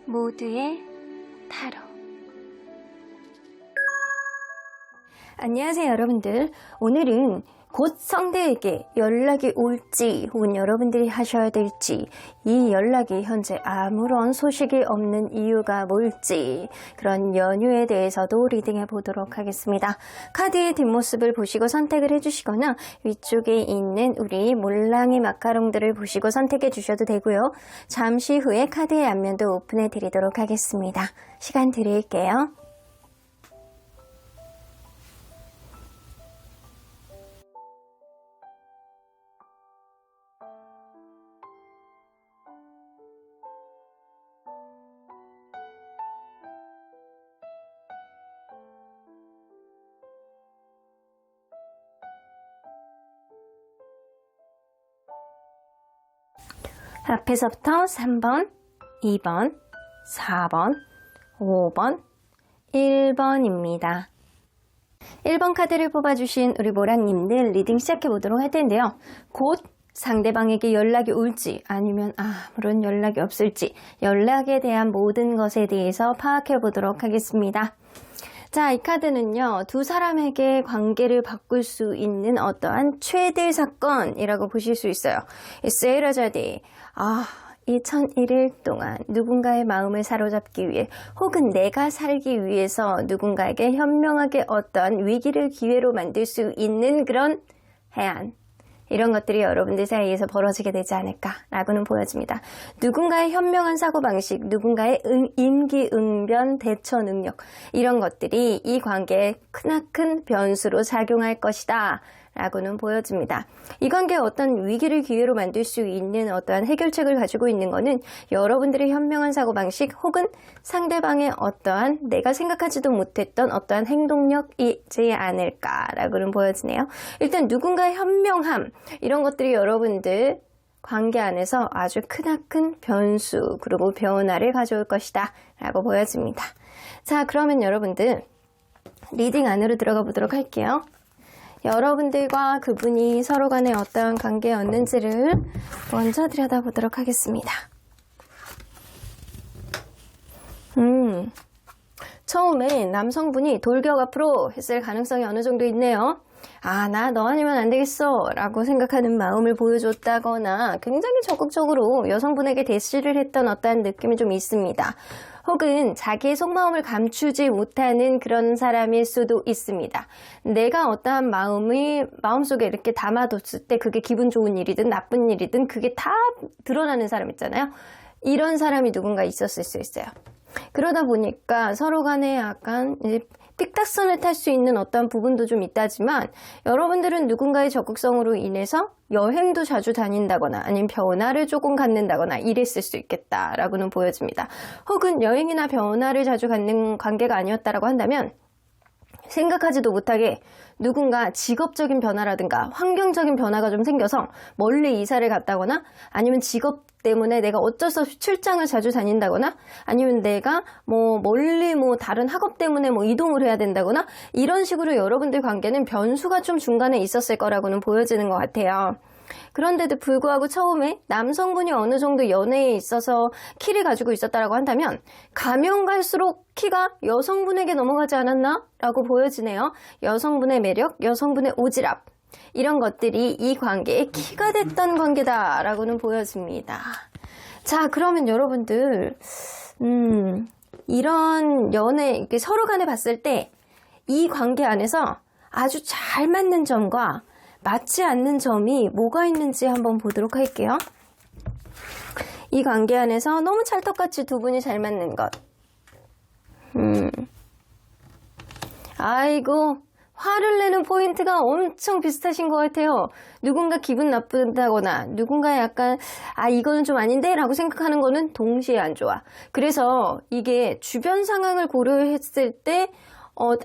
모두의 타로. 안녕하세요 여러분들. 오늘은 곧 상대에게 연락이 올지 혹은 여러분들이 하셔야 될지, 이 연락이 현재 아무런 소식이 없는 이유가 뭘지, 그런 연유에 대해서도 리딩해 보도록 하겠습니다. 카드의 뒷모습을 보시고 선택을 해주시거나 위쪽에 있는 우리 몰랑이 마카롱들을 보시고 선택해 주셔도 되고요. 잠시 후에 카드의 앞면도 오픈해 드리도록 하겠습니다. 시간 드릴게요. 앞에서부터 3번, 2번, 4번, 5번, 1번입니다. 1번 카드를 뽑아주신 우리 모랑님들 리딩 시작해보도록 할 텐데요. 곧 상대방에게 연락이 올지 아니면 아무런 연락이 없을지, 연락에 대한 모든 것에 대해서 파악해보도록 하겠습니다. 자, 이 카드는요, 두 사람에게 관계를 바꿀 수 있는 어떠한 최대 사건이라고 보실 수 있어요. 세이라자디, 이 1001일 동안 누군가의 마음을 사로잡기 위해 혹은 내가 살기 위해서 누군가에게 현명하게 어떠한 위기를 기회로 만들 수 있는 그런 해안, 이런 것들이 여러분들 사이에서 벌어지게 되지 않을까라고는 보여집니다. 누군가의 현명한 사고방식, 누군가의 임기응변 대처 능력, 이런 것들이 이 관계에 크나큰 변수로 작용할 것이다 라고는 보여집니다. 이 관계에 어떤 위기를 기회로 만들 수 있는 어떠한 해결책을 가지고 있는 것은 여러분들의 현명한 사고방식 혹은 상대방의 어떠한 내가 생각하지도 못했던 어떠한 행동력이지 않을까라고는 보여지네요. 일단 누군가의 현명함, 이런 것들이 여러분들 관계 안에서 아주 크나큰 변수 그리고 변화를 가져올 것이다 라고 보여집니다. 자, 그러면 여러분들 리딩 안으로 들어가 보도록 할게요. 여러분들과 그분이 서로 간에 어떠한 관계였는지를 먼저 들여다보도록 하겠습니다. 처음에 남성분이 돌격 앞으로 했을 가능성이 어느 정도 있네요. 나 너 아니면 안 되겠어 라고 생각하는 마음을 보여줬다거나 굉장히 적극적으로 여성분에게 대시를 했던 어떠한 느낌이 좀 있습니다. 혹은 자기의 속마음을 감추지 못하는 그런 사람일 수도 있습니다. 내가 어떠한 마음을 마음속에 이렇게 담아뒀을 때 그게 기분 좋은 일이든 나쁜 일이든 그게 다 드러나는 사람 있잖아요. 이런 사람이 누군가 있었을 수 있어요. 그러다 보니까 서로 간에 약간 이제 삐딱선을 탈 수 있는 어떤 부분도 좀 있다지만, 여러분들은 누군가의 적극성으로 인해서 여행도 자주 다닌다거나 아니면 변화를 조금 갖는다거나 이랬을 수 있겠다라고는 보여집니다. 혹은 여행이나 변화를 자주 갖는 관계가 아니었다라고 한다면 생각하지도 못하게 누군가 직업적인 변화라든가 환경적인 변화가 좀 생겨서 멀리 이사를 갔다거나, 아니면 직업 때문에 내가 어쩔 수 없이 출장을 자주 다닌다거나, 아니면 내가 멀리 다른 학업 때문에 이동을 해야 된다거나, 이런 식으로 여러분들 관계는 변수가 좀 중간에 있었을 거라고는 보여지는 것 같아요. 그런데도 불구하고 처음에 남성분이 어느 정도 연애에 있어서 키를 가지고 있었다라고 한다면, 가면 갈수록 키가 여성분에게 넘어가지 않았나? 라고 보여지네요. 여성분의 매력, 여성분의 오지랖, 이런 것들이 이 관계의 키가 됐던 관계다라고는 보여집니다. 자, 그러면 여러분들 이런 연애, 서로 간에 봤을 때 이 관계 안에서 아주 잘 맞는 점과 맞지 않는 점이 뭐가 있는지 한번 보도록 할게요. 이 관계 안에서 너무 찰떡같이 두 분이 잘 맞는 것. 아이고, 화를 내는 포인트가 엄청 비슷하신 것 같아요. 누군가 기분 나쁘다거나 누군가 약간 이거는 좀 아닌데 라고 생각하는 거는 동시에 안 좋아. 그래서 이게 주변 상황을 고려했을 때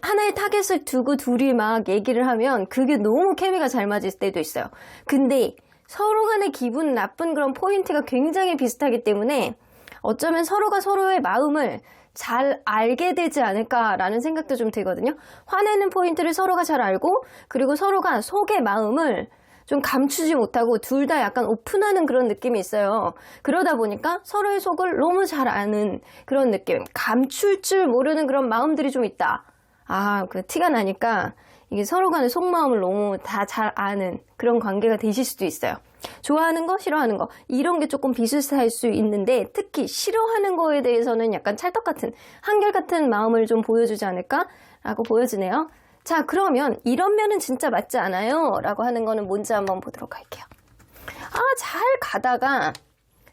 하나의 타겟을 두고 둘이 막 얘기를 하면 그게 너무 케미가 잘 맞을 때도 있어요. 근데 서로 간의 기분 나쁜 그런 포인트가 굉장히 비슷하기 때문에 어쩌면 서로가 서로의 마음을 잘 알게 되지 않을까라는 생각도 좀 들거든요. 화내는 포인트를 서로가 잘 알고, 그리고 서로가 속의 마음을 좀 감추지 못하고 둘 다 약간 오픈하는 그런 느낌이 있어요. 그러다 보니까 서로의 속을 너무 잘 아는 그런 느낌. 감출 줄 모르는 그런 마음들이 좀 있다. 아, 그 티가 나니까 이게 서로 간의 속마음을 너무 다 잘 아는 그런 관계가 되실 수도 있어요. 좋아하는 거, 싫어하는 거 이런 게 조금 비슷할 수 있는데 특히 싫어하는 거에 대해서는 약간 찰떡같은 한결같은 마음을 좀 보여주지 않을까라고 보여지네요. 자, 그러면 이런 면은 진짜 맞지 않아요 라고 하는 거는 뭔지 한번 보도록 할게요. 잘 가다가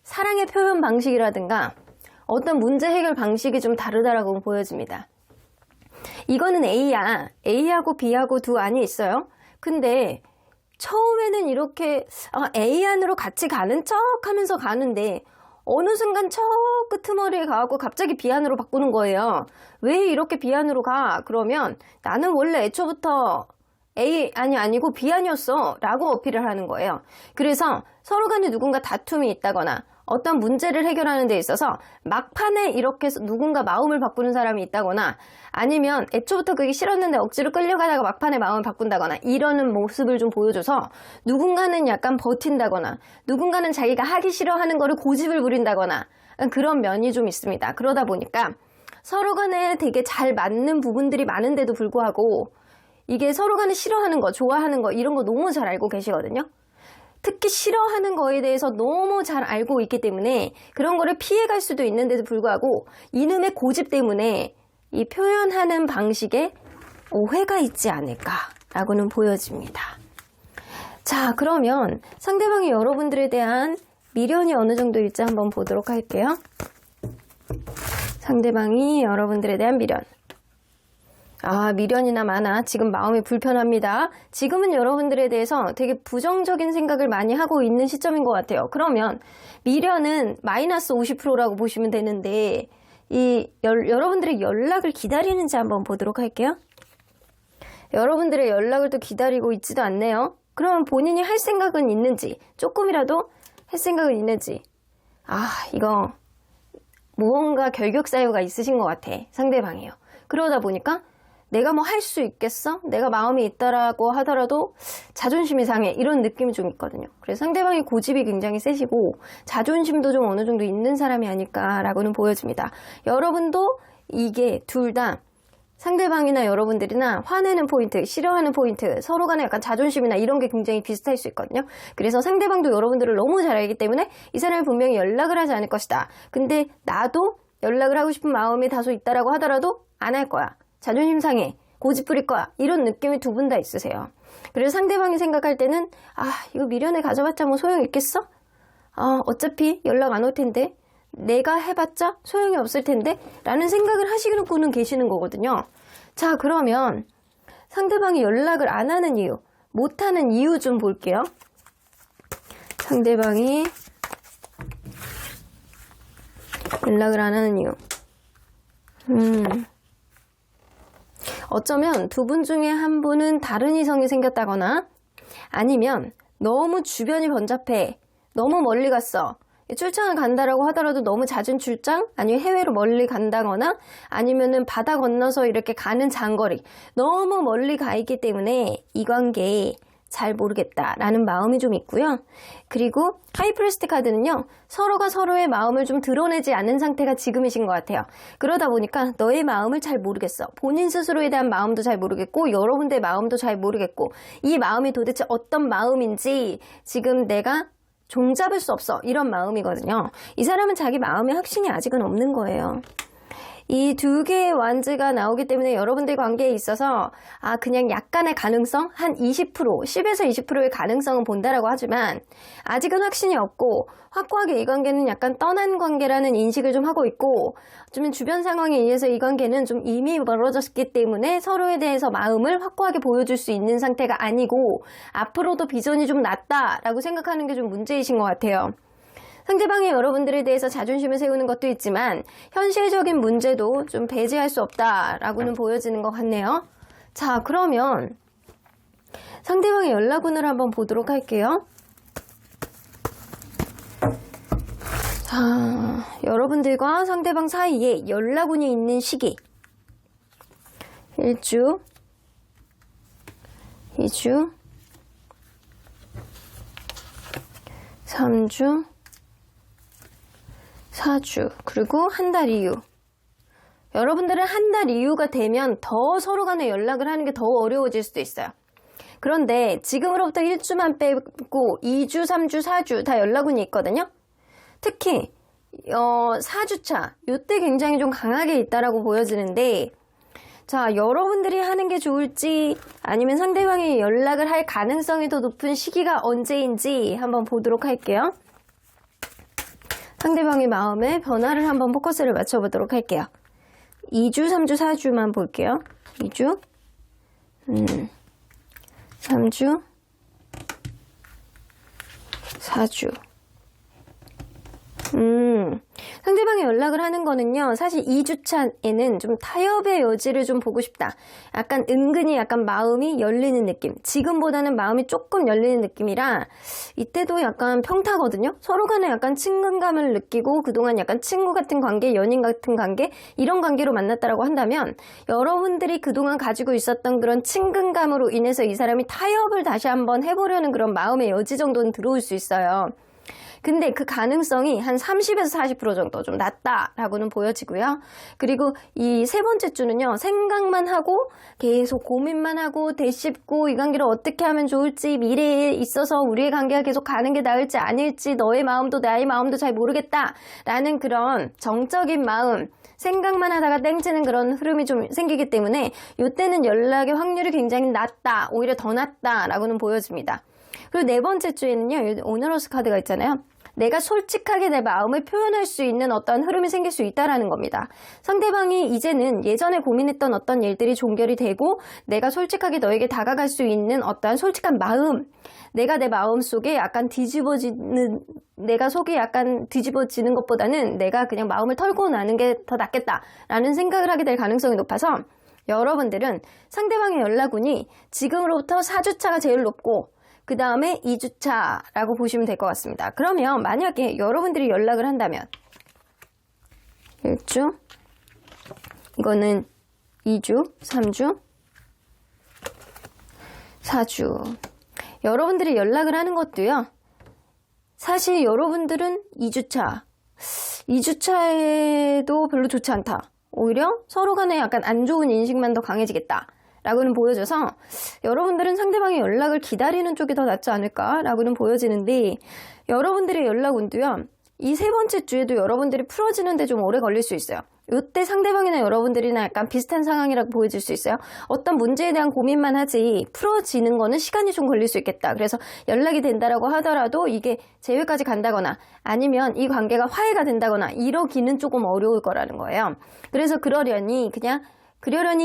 사랑의 표현 방식이라든가 어떤 문제 해결 방식이 좀 다르다라고 보여집니다. 이거는 A하고 B하고 두 안이 있어요. 근데 처음에는 이렇게 A 안으로 같이 가는 척 하면서 가는데 어느 순간 저 끄트머리에 가고 갑자기 B 안으로 바꾸는 거예요. 왜 이렇게 B 안으로 가? 그러면 나는 원래 애초부터 A 안이 아니고 B 안이었어 라고 어필을 하는 거예요. 그래서 서로 간에 누군가 다툼이 있다거나 어떤 문제를 해결하는 데 있어서 막판에 이렇게 누군가 마음을 바꾸는 사람이 있다거나 아니면 애초부터 그게 싫었는데 억지로 끌려가다가 막판에 마음을 바꾼다거나 이러는 모습을 좀 보여줘서 누군가는 약간 버틴다거나 누군가는 자기가 하기 싫어하는 거를 고집을 부린다거나 그런 면이 좀 있습니다. 그러다 보니까 서로 간에 되게 잘 맞는 부분들이 많은데도 불구하고 이게 서로 간에 싫어하는 거, 좋아하는 거 이런 거 너무 잘 알고 계시거든요. 특히 싫어하는 거에 대해서 너무 잘 알고 있기 때문에 그런 거를 피해갈 수도 있는데도 불구하고 이놈의 고집 때문에 이 표현하는 방식에 오해가 있지 않을까라고는 보여집니다. 자, 그러면 상대방이 여러분들에 대한 미련이 어느 정도일지 한번 보도록 할게요. 상대방이 여러분들에 대한 미련. 미련이나 많아. 지금 마음이 불편합니다. 지금은 여러분들에 대해서 되게 부정적인 생각을 많이 하고 있는 시점인 것 같아요. 그러면 미련은 마이너스 50%라고 보시면 되는데 여러분들의 연락을 기다리는지 한번 보도록 할게요. 여러분들의 연락을 또 기다리고 있지도 않네요. 그러면 본인이 할 생각은 있는지 조금이라도 할 생각은 있는지 이거 무언가 결격 사유가 있으신 것 같아. 상대방이요. 그러다 보니까 내가 뭐 할 수 있겠어? 내가 마음이 있다라고 하더라도 자존심이 상해. 이런 느낌이 좀 있거든요. 그래서 상대방의 고집이 굉장히 세시고 자존심도 좀 어느 정도 있는 사람이 아닐까라고는 보여집니다. 여러분도 이게 둘 다 상대방이나 여러분들이나 화내는 포인트, 싫어하는 포인트, 서로 간에 약간 자존심이나 이런 게 굉장히 비슷할 수 있거든요. 그래서 상대방도 여러분들을 너무 잘 알기 때문에 이 사람이 분명히 연락을 하지 않을 것이다. 근데 나도 연락을 하고 싶은 마음이 다소 있다라고 하더라도 안 할 거야. 자존심 상해. 고집 부릴 거야. 이런 느낌이 두 분 다 있으세요. 그래서 상대방이 생각할 때는 이거 미련에 가져봤자 뭐 소용 있겠어? 어차피 연락 안 올 텐데 내가 해봤자 소용이 없을 텐데 라는 생각을 하시고는 계시는 거거든요. 자, 그러면 상대방이 연락을 안 하는 이유, 못하는 이유 좀 볼게요. 상대방이 연락을 안 하는 이유. 어쩌면 두 분 중에 한 분은 다른 이성이 생겼다거나 아니면 너무 주변이 번잡해. 너무 멀리 갔어. 출장을 간다라고 하더라도 너무 잦은 출장? 아니면 해외로 멀리 간다거나 아니면은 바다 건너서 이렇게 가는 장거리. 너무 멀리 가 있기 때문에 이 관계에 잘 모르겠다라는 마음이 좀 있고요. 그리고 하이프리스트 카드는요. 서로가 서로의 마음을 좀 드러내지 않는 상태가 지금이신 것 같아요. 그러다 보니까 너의 마음을 잘 모르겠어. 본인 스스로에 대한 마음도 잘 모르겠고 여러분들의 마음도 잘 모르겠고 이 마음이 도대체 어떤 마음인지 지금 내가 종잡을 수 없어. 이런 마음이거든요. 이 사람은 자기 마음의 확신이 아직은 없는 거예요. 이 두 개의 완즈가 나오기 때문에 여러분들 관계에 있어서 그냥 약간의 가능성? 한 20%, 10에서 20%의 가능성은 본다라고 하지만 아직은 확신이 없고 확고하게 이 관계는 약간 떠난 관계라는 인식을 좀 하고 있고 좀 주변 상황에 의해서 이 관계는 좀 이미 멀어졌기 때문에 서로에 대해서 마음을 확고하게 보여줄 수 있는 상태가 아니고 앞으로도 비전이 좀 낮다라고 생각하는 게 좀 문제이신 것 같아요. 상대방이 여러분들에 대해서 자존심을 세우는 것도 있지만 현실적인 문제도 좀 배제할 수 없다라고는 보여지는 것 같네요. 자, 그러면 상대방의 연락운을 한번 보도록 할게요. 자, 여러분들과 상대방 사이에 연락운이 있는 시기 1주, 2주, 3주, 4주, 그리고 한 달 이후. 여러분들은 한 달 이후가 되면 더 서로 간에 연락을 하는 게 더 어려워질 수도 있어요. 그런데 지금으로부터 1주만 빼고 2주, 3주, 4주 다 연락운이 있거든요. 특히 4주차 이때 굉장히 좀 강하게 있다라고 보여지는데, 자, 여러분들이 하는 게 좋을지 아니면 상대방이 연락을 할 가능성이 더 높은 시기가 언제인지 한번 보도록 할게요. 상대방의 마음에 변화를 한번 포커스를 맞춰보도록 할게요. 2주, 3주, 4주만 볼게요. 2주, 3주, 4주. 상대방이 연락을 하는 거는요, 사실 2주차에는 좀 타협의 여지를 좀 보고 싶다. 약간 은근히 약간 마음이 열리는 느낌. 지금보다는 마음이 조금 열리는 느낌이라 이때도 약간 평타거든요. 서로 간에 약간 친근감을 느끼고 그동안 약간 친구 같은 관계, 연인 같은 관계, 이런 관계로 만났다라고 한다면 여러분들이 그동안 가지고 있었던 그런 친근감으로 인해서 이 사람이 타협을 다시 한번 해보려는 그런 마음의 여지 정도는 들어올 수 있어요. 근데 그 가능성이 한 30에서 40% 정도 좀 낮다라고는 보여지고요. 그리고 이 세 번째 주는요, 생각만 하고 계속 고민만 하고 되씹고 이 관계를 어떻게 하면 좋을지, 미래에 있어서 우리의 관계가 계속 가는 게 나을지 아닐지, 너의 마음도 나의 마음도 잘 모르겠다라는 그런 정적인 마음, 생각만 하다가 땡치는 그런 흐름이 좀 생기기 때문에 이때는 연락의 확률이 굉장히 낮다, 오히려 더 낮다라고는 보여집니다. 그리고 네 번째 주에는요, 오너러스 카드가 있잖아요. 내가 솔직하게 내 마음을 표현할 수 있는 어떤 흐름이 생길 수 있다라는 겁니다. 상대방이 이제는 예전에 고민했던 어떤 일들이 종결이 되고 내가 솔직하게 너에게 다가갈 수 있는 어떤 솔직한 마음, 내가 내 마음 속에 약간 내가 속이 약간 뒤집어지는 것보다는 내가 그냥 마음을 털고 나는 게 더 낫겠다라는 생각을 하게 될 가능성이 높아서 여러분들은 상대방의 연락운이 지금으로부터 4주차가 제일 높고 그 다음에 2주차라고 보시면 될 것 같습니다. 그러면 만약에 여러분들이 연락을 한다면 1주, 이거는 2주, 3주, 4주. 여러분들이 연락을 하는 것도요, 사실 여러분들은 2주차에도 별로 좋지 않다. 오히려 서로 간에 약간 안 좋은 인식만 더 강해지겠다 라고는 보여져서 여러분들은 상대방의 연락을 기다리는 쪽이 더 낫지 않을까 라고는 보여지는데, 여러분들의 연락운도요, 이 세 번째 주에도 여러분들이 풀어지는데 좀 오래 걸릴 수 있어요. 이때 상대방이나 여러분들이나 약간 비슷한 상황이라고 보여질 수 있어요. 어떤 문제에 대한 고민만 하지 풀어지는 거는 시간이 좀 걸릴 수 있겠다. 그래서 연락이 된다라고 하더라도 이게 재회까지 간다거나 아니면 이 관계가 화해가 된다거나 이러기는 조금 어려울 거라는 거예요. 그래서 그러려니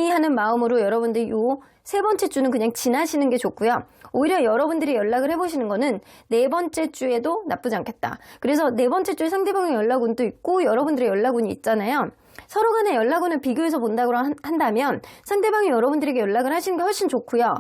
하는 마음으로 여러분들 요 세 번째 주는 그냥 지나시는 게 좋고요. 오히려 여러분들이 연락을 해보시는 거는 네 번째 주에도 나쁘지 않겠다. 그래서 네 번째 주에 상대방의 연락운도 있고 여러분들의 연락운이 있잖아요. 서로 간의 연락운을 비교해서 본다고 한다면 상대방이 여러분들에게 연락을 하시는 게 훨씬 좋고요.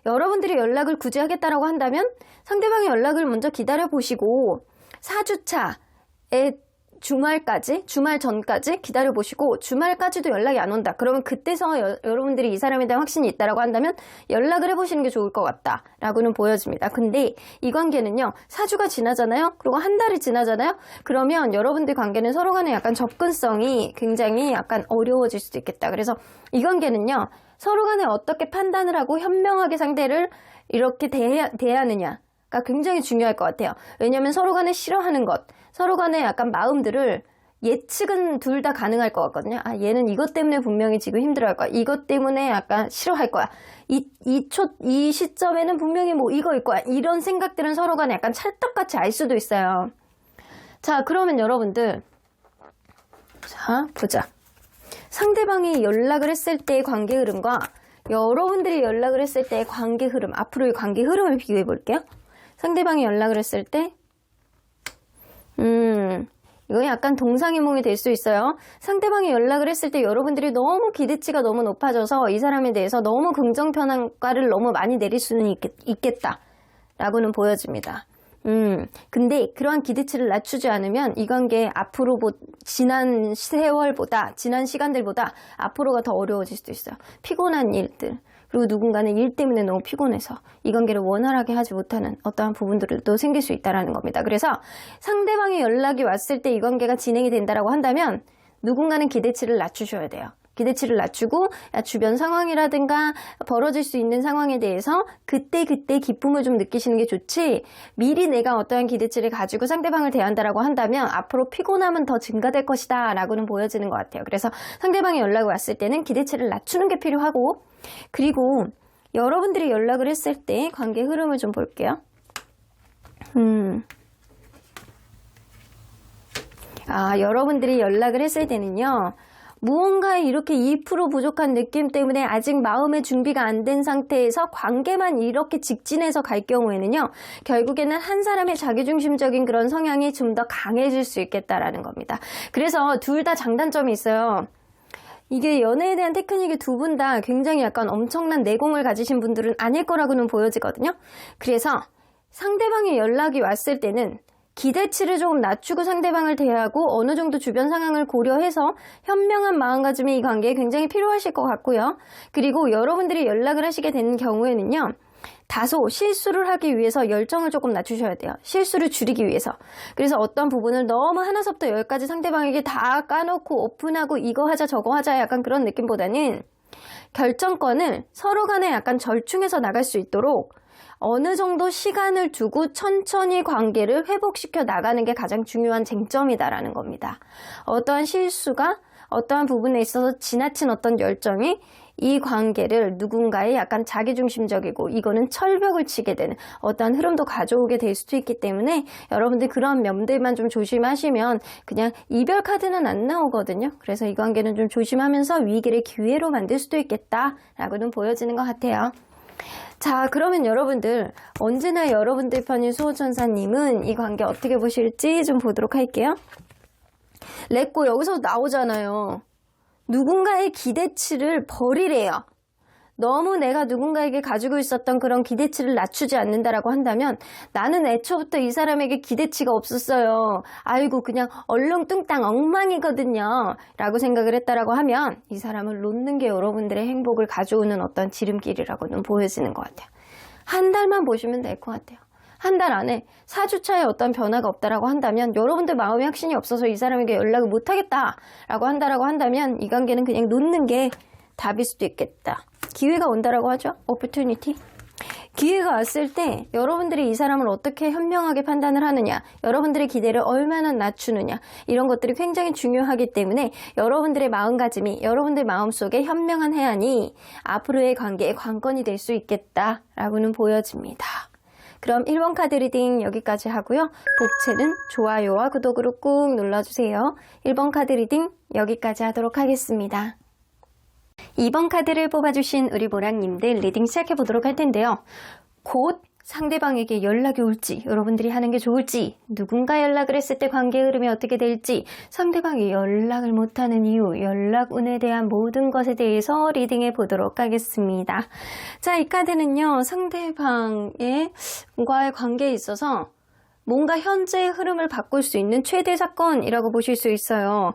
여러분들이 연락을 굳이 하겠다라고 한다면 상대방의 연락을 먼저 기다려보시고 4주차에 주말 전까지 기다려보시고 주말까지도 연락이 안 온다. 그러면 그때서 여러분들이 이 사람에 대한 확신이 있다라고 한다면 연락을 해보시는 게 좋을 것 같다라고는 보여집니다. 근데 이 관계는요, 4주가 지나잖아요. 그리고 한 달이 지나잖아요. 그러면 여러분들 관계는 서로 간에 약간 접근성이 굉장히 약간 어려워질 수도 있겠다. 그래서 이 관계는요, 서로 간에 어떻게 판단을 하고 현명하게 상대를 이렇게 대하느냐가 굉장히 중요할 것 같아요. 왜냐하면 서로 간에 싫어하는 것, 서로 간에 약간 마음들을 예측은 둘 다 가능할 것 같거든요. 아, 얘는 이것 때문에 분명히 지금 힘들어할 거야. 이것 때문에 약간 싫어할 거야. 이 시점에는 분명히 뭐 이거일 거야. 이런 생각들은 서로 간에 약간 찰떡같이 알 수도 있어요. 자, 그러면 여러분들, 자, 보자. 상대방이 연락을 했을 때의 관계 흐름과 여러분들이 연락을 했을 때의 관계 흐름, 앞으로의 관계 흐름을 비교해 볼게요. 상대방이 연락을 했을 때, 이거 약간 동상이몽이 될 수 있어요. 상대방이 연락을 했을 때 여러분들이 너무 기대치가 너무 높아져서 이 사람에 대해서 너무 긍정평가를 너무 많이 내릴 수는 있겠다라고는 보여집니다. 근데 그러한 기대치를 낮추지 않으면 이 관계 앞으로 지난 세월보다, 지난 시간들보다 앞으로가 더 어려워질 수도 있어요. 피곤한 일들, 그리고 누군가는 일 때문에 너무 피곤해서 이 관계를 원활하게 하지 못하는 어떠한 부분들도 생길 수 있다는 겁니다. 그래서 상대방의 연락이 왔을 때 이 관계가 진행이 된다라고 한다면 누군가는 기대치를 낮추셔야 돼요. 기대치를 낮추고 주변 상황이라든가 벌어질 수 있는 상황에 대해서 그때그때 기쁨을 좀 느끼시는 게 좋지, 미리 내가 어떠한 기대치를 가지고 상대방을 대한다라고 한다면 앞으로 피곤함은 더 증가될 것이다 라고는 보여지는 것 같아요. 그래서 상대방이 연락이 왔을 때는 기대치를 낮추는 게 필요하고, 그리고 여러분들이 연락을 했을 때 관계 흐름을 좀 볼게요. 여러분들이 연락을 했을 때는요, 무언가에 이렇게 2% 부족한 느낌 때문에 아직 마음의 준비가 안 된 상태에서 관계만 이렇게 직진해서 갈 경우에는요, 결국에는 한 사람의 자기중심적인 그런 성향이 좀 더 강해질 수 있겠다라는 겁니다. 그래서 둘 다 장단점이 있어요. 이게 연애에 대한 테크닉이 두 분 다 굉장히 약간 엄청난 내공을 가지신 분들은 아닐 거라고는 보여지거든요. 그래서 상대방의 연락이 왔을 때는 기대치를 조금 낮추고 상대방을 대하고 어느 정도 주변 상황을 고려해서 현명한 마음가짐이 이 관계에 굉장히 필요하실 것 같고요. 그리고 여러분들이 연락을 하시게 되는 경우에는요, 다소 실수를 하기 위해서 열정을 조금 낮추셔야 돼요. 실수를 줄이기 위해서. 그래서 어떤 부분을 너무 하나서부터 열까지 상대방에게 다 까놓고 오픈하고 이거 하자 저거 하자 약간 그런 느낌보다는 결정권을 서로 간에 약간 절충해서 나갈 수 있도록 어느 정도 시간을 두고 천천히 관계를 회복시켜 나가는 게 가장 중요한 쟁점이다라는 겁니다. 어떠한 실수가 어떠한 부분에 있어서 지나친 어떤 열정이 이 관계를 누군가의 약간 자기중심적이고 이거는 철벽을 치게 되는 어떠한 흐름도 가져오게 될 수도 있기 때문에 여러분들 그런 면들만 좀 조심하시면 그냥 이별 카드는 안 나오거든요. 그래서 이 관계는 좀 조심하면서 위기를 기회로 만들 수도 있겠다라고는 보여지는 것 같아요. 자, 그러면 여러분들, 언제나 여러분들 편인 수호천사님은 이 관계 어떻게 보실지 좀 보도록 할게요. 렛고 여기서 나오잖아요. 누군가의 기대치를 버리래요. 너무 내가 누군가에게 가지고 있었던 그런 기대치를 낮추지 않는다라고 한다면 나는 애초부터 이 사람에게 기대치가 없었어요. 아이고 그냥 얼렁뚱땅 엉망이거든요. 라고 생각을 했다라고 하면 이 사람을 놓는 게 여러분들의 행복을 가져오는 어떤 지름길이라고는 보여지는 것 같아요. 한 달만 보시면 될 것 같아요. 한 달 안에 4주차에 어떤 변화가 없다라고 한다면 여러분들 마음의 확신이 없어서 이 사람에게 연락을 못하겠다라고 한다라고 한다면 이 관계는 그냥 놓는 게 답일 수도 있겠다. 기회가 온다라고 하죠. 오퍼튜니티. 기회가 왔을 때 여러분들이 이 사람을 어떻게 현명하게 판단을 하느냐, 여러분들의 기대를 얼마나 낮추느냐, 이런 것들이 굉장히 중요하기 때문에 여러분들의 마음가짐이 여러분들 마음속에 현명한 해안이 앞으로의 관계의 관건이 될 수 있겠다라고는 보여집니다. 그럼 1번 카드 리딩 여기까지 하고요. 복채는 좋아요와 구독으로 꾹 눌러주세요. 1번 카드 리딩 여기까지 하도록 하겠습니다. 2번 카드를 뽑아주신 우리 보라님들 리딩 시작해보도록 할 텐데요. 곧 상대방에게 연락이 올지, 여러분들이 하는 게 좋을지, 누군가 연락을 했을 때 관계 흐름이 어떻게 될지, 상대방이 연락을 못하는 이유, 연락운에 대한 모든 것에 대해서 리딩해 보도록 하겠습니다. 자, 이 카드는요, 상대방과의 관계에 있어서 뭔가 현재의 흐름을 바꿀 수 있는 최대 사건이라고 보실 수 있어요.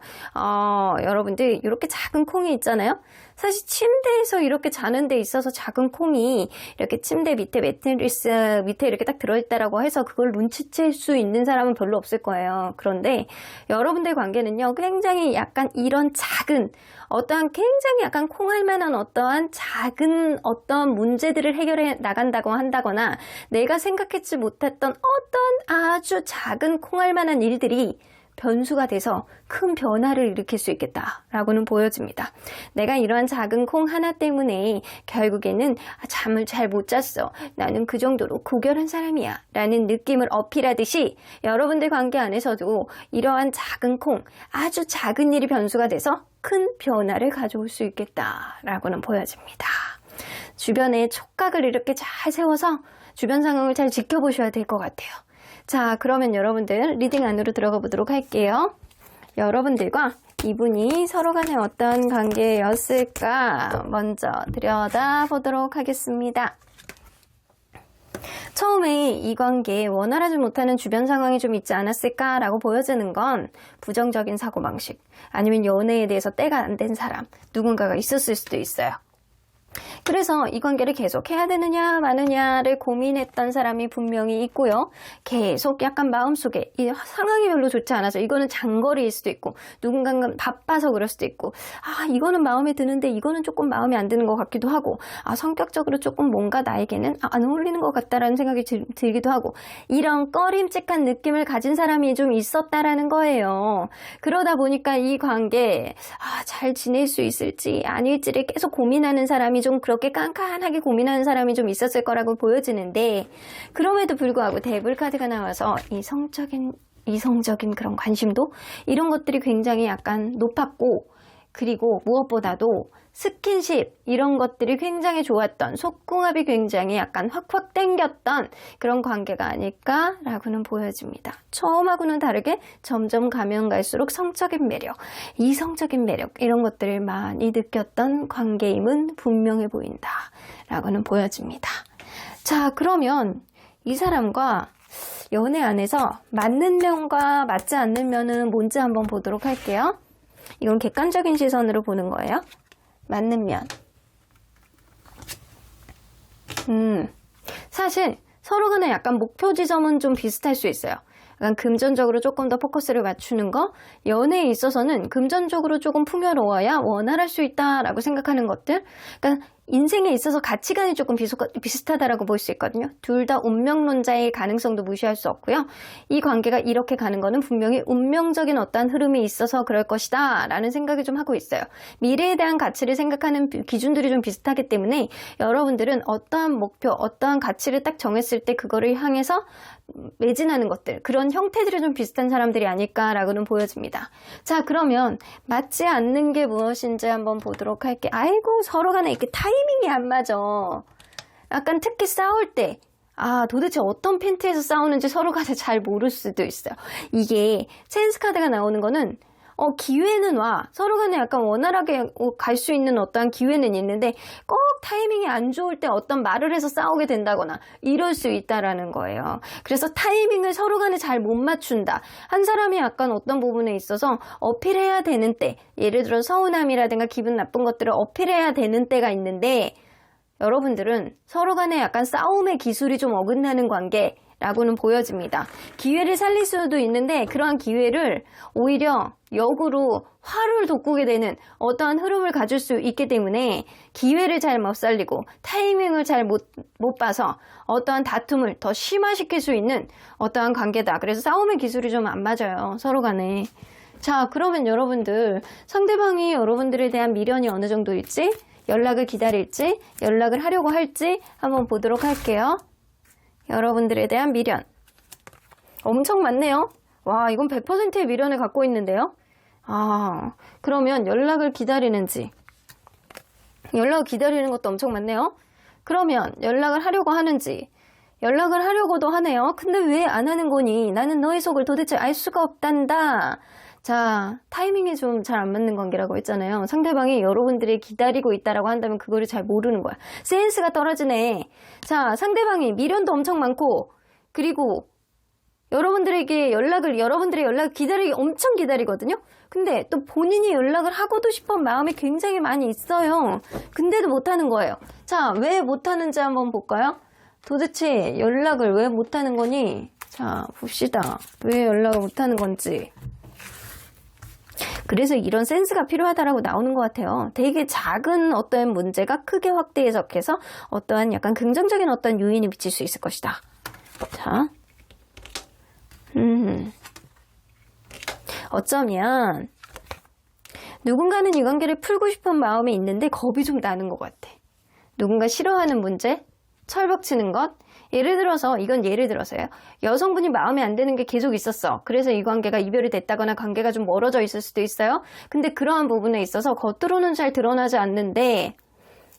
여러분들 이렇게 작은 콩이 있잖아요. 사실 침대에서 이렇게 자는 데 있어서 작은 콩이 이렇게 침대 밑에 매트리스 밑에 이렇게 딱 들어있다라고 해서 그걸 눈치챌 수 있는 사람은 별로 없을 거예요. 그런데 여러분들 관계는요, 굉장히 약간 이런 작은 어떠한 굉장히 약간 콩할 만한 어떠한 작은 어떤 문제들을 해결해 나간다고 한다거나 내가 생각했지 못했던 어떤 아주 작은 콩할 만한 일들이 변수가 돼서 큰 변화를 일으킬 수 있겠다라고는 보여집니다. 내가 이러한 작은 콩 하나 때문에 결국에는 잠을 잘 못 잤어. 나는 그 정도로 고결한 사람이야. 라는 느낌을 어필하듯이 여러분들 관계 안에서도 이러한 작은 콩, 아주 작은 일이 변수가 돼서 큰 변화를 가져올 수 있겠다라고는 보여집니다. 주변에 촉각을 이렇게 잘 세워서 주변 상황을 잘 지켜보셔야 될 것 같아요. 자, 그러면 여러분들 리딩 안으로 들어가 보도록 할게요. 여러분들과 이분이 서로 간에 어떤 관계였을까 먼저 들여다보도록 하겠습니다. 처음에 이 관계에 원활하지 못하는 주변 상황이 좀 있지 않았을까라고 보여지는 건 부정적인 사고방식, 아니면 연애에 대해서 때가 안 된 사람, 누군가가 있었을 수도 있어요. 그래서 이 관계를 계속 해야 되느냐 마느냐를 고민했던 사람이 분명히 있고요. 계속 약간 마음속에 이 상황이 별로 좋지 않아서, 이거는 장거리일 수도 있고 누군가는 바빠서 그럴 수도 있고, 이거는 마음에 드는데 이거는 조금 마음에 안 드는 것 같기도 하고, 성격적으로 조금 뭔가 나에게는 안 어울리는 것 같다라는 생각이 들기도 하고, 이런 꺼림칙한 느낌을 가진 사람이 좀 있었다라는 거예요. 그러다 보니까 이 관계 잘 지낼 수 있을지 아닐지를 계속 고민하는 사람이 좀, 그렇게 깐깐하게 고민하는 사람이 좀 있었을 거라고 보여지는데, 그럼에도 불구하고 데블 카드가 나와서 이성적인 그런 관심도, 이런 것들이 굉장히 약간 높았고, 그리고 무엇보다도 스킨십, 이런 것들이 굉장히 좋았던, 속궁합이 굉장히 약간 확확 땡겼던 그런 관계가 아닐까라고는 보여집니다. 처음하고는 다르게 점점 가면 갈수록 성적인 매력, 이성적인 매력, 이런 것들을 많이 느꼈던 관계임은 분명해 보인다라고는 보여집니다. 자, 그러면 이 사람과 연애 안에서 맞는 면과 맞지 않는 면은 뭔지 한번 보도록 할게요. 이건 객관적인 시선으로 보는 거예요. 맞는 면. 사실 서로 간에 약간 목표 지점은 좀 비슷할 수 있어요. 약간 금전적으로 조금 더 포커스를 맞추는 거, 연애에 있어서는 금전적으로 조금 풍요로워야 원활할 수 있다라고 생각하는 것들, 그러니까 인생에 있어서 가치관이 조금 비슷하다라고 볼 수 있거든요. 둘 다 운명론자의 가능성도 무시할 수 없고요. 이 관계가 이렇게 가는 거는 분명히 운명적인 어떠한 흐름이 있어서 그럴 것이다 라는 생각을 좀 하고 있어요. 미래에 대한 가치를 생각하는 기준들이 좀 비슷하기 때문에 여러분들은 어떠한 목표, 어떠한 가치를 딱 정했을 때 그거를 향해서 매진하는 것들, 그런 형태들이 좀 비슷한 사람들이 아닐까라고는 보여집니다. 자, 그러면 맞지 않는 게 무엇인지 한번 보도록 할게요. 아이고, 서로 간에 이렇게 타이밍이 안 맞아. 약간 특히 싸울 때 도대체 어떤 팬티에서 싸우는지 서로 간에 잘 모를 수도 있어요. 이게 찬스 카드가 나오는 거는 기회는 와. 서로 간에 약간 원활하게 갈 수 있는 어떠한 기회는 있는데, 꼭 타이밍이 안 좋을 때 어떤 말을 해서 싸우게 된다거나 이럴 수 있다라는 거예요. 그래서 타이밍을 서로 간에 잘 못 맞춘다. 한 사람이 약간 어떤 부분에 있어서 어필해야 되는 때, 예를 들어 서운함이라든가 기분 나쁜 것들을 어필해야 되는 때가 있는데, 여러분들은 서로 간에 약간 싸움의 기술이 좀 어긋나는 관계 라고는 보여집니다. 기회를 살릴 수도 있는데 그러한 기회를 오히려 역으로 화를 돋구게 되는 어떠한 흐름을 가질 수 있기 때문에 기회를 잘 못 살리고 타이밍을 잘 못 봐서 어떠한 다툼을 더 심화시킬 수 있는 어떠한 관계다. 그래서 싸움의 기술이 좀 안 맞아요, 서로 간에. 자, 그러면 여러분들, 상대방이 여러분들에 대한 미련이 어느 정도일지, 연락을 기다릴지, 연락을 하려고 할지 한번 보도록 할게요. 여러분들에 대한 미련 엄청 많네요. 와, 이건 100%의 미련을 갖고 있는데요. 그러면 연락을 기다리는지, 연락을 기다리는 것도 엄청 많네요. 그러면 연락을 하려고 하는지, 연락을 하려고도 하네요. 근데 왜 안 하는 거니? 나는 너의 속을 도대체 알 수가 없단다. 자, 타이밍이 좀 잘 안 맞는 관계라고 했잖아요. 상대방이 여러분들이 기다리고 있다라고 한다면 그거를 잘 모르는 거야. 센스가 떨어지네. 자, 상대방이 미련도 엄청 많고, 그리고 여러분들의 연락을 엄청 기다리거든요. 근데 또 본인이 연락을 하고도 싶은 마음이 굉장히 많이 있어요. 근데도 못하는 거예요. 자, 왜 못하는지 한번 볼까요? 도대체 연락을 왜 못하는 거니? 자, 봅시다. 왜 연락을 못하는 건지. 그래서 이런 센스가 필요하다라고 나오는 것 같아요. 되게 작은 어떤 문제가 크게 확대 해석해서 어떠한 약간 긍정적인 어떤 요인이 미칠 수 있을 것이다. 자, 어쩌면 누군가는 이 관계를 풀고 싶은 마음이 있는데 겁이 좀 나는 것 같아. 누군가 싫어하는 문제, 철벽치는 것. 예를 들어서, 이건 예를 들어서요. 여성분이 마음에 안 드는 게 계속 있었어. 그래서 이 관계가 이별이 됐다거나 관계가 좀 멀어져 있을 수도 있어요. 근데 그러한 부분에 있어서 겉으로는 잘 드러나지 않는데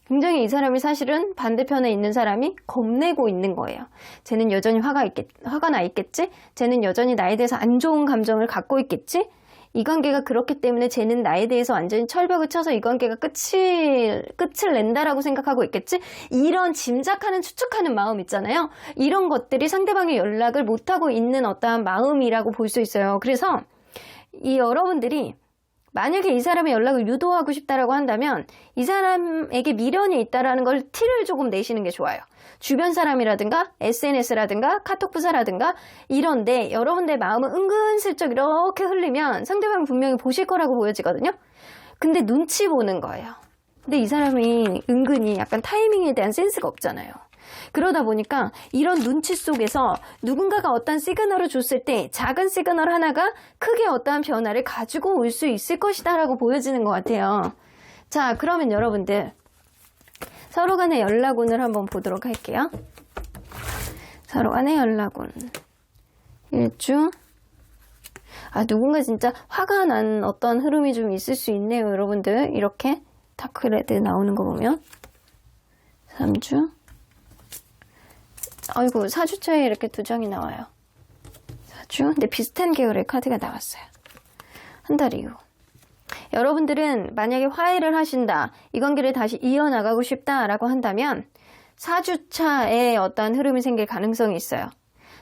굉장히 이 사람이 사실은 반대편에 있는 사람이 겁내고 있는 거예요. 쟤는 여전히 화가 나 있겠지? 쟤는 여전히 나에 대해서 안 좋은 감정을 갖고 있겠지? 이 관계가 그렇기 때문에 쟤는 나에 대해서 완전히 철벽을 쳐서 이 관계가 끝을 낸다라고 생각하고 있겠지? 이런 짐작하는, 추측하는 마음 있잖아요. 이런 것들이 상대방의 연락을 못하고 있는 어떠한 마음이라고 볼 수 있어요. 그래서 이 여러분들이 만약에 이 사람의 연락을 유도하고 싶다라고 한다면 이 사람에게 미련이 있다라는 걸 티를 조금 내시는 게 좋아요. 주변 사람이라든가 SNS라든가 카톡 부사라든가 이런데 여러분들의 마음을 은근슬쩍 이렇게 흘리면 상대방이 분명히 보실 거라고 보여지거든요. 근데 눈치 보는 거예요. 근데 이 사람이 은근히 약간 타이밍에 대한 센스가 없잖아요. 그러다 보니까 이런 눈치 속에서 누군가가 어떤 시그널을 줬을 때 작은 시그널 하나가 크게 어떠한 변화를 가지고 올 수 있을 것이다 라고 보여지는 것 같아요. 자, 그러면 여러분들 서로 간의 연락운을 한번 보도록 할게요. 서로 간의 연락운 일주. 누군가 진짜 화가 난 어떤 흐름이 좀 있을 수 있네요. 여러분들 이렇게 다크레드 나오는 거 보면 3주. 아이고 4주차에 이렇게 두 장이 나와요. 4주. 근데 비슷한 계열의 카드가 나왔어요. 한 달 이후. 여러분들은 만약에 화해를 하신다, 이 관계를 다시 이어나가고 싶다라고 한다면 4주차에 어떠한 흐름이 생길 가능성이 있어요.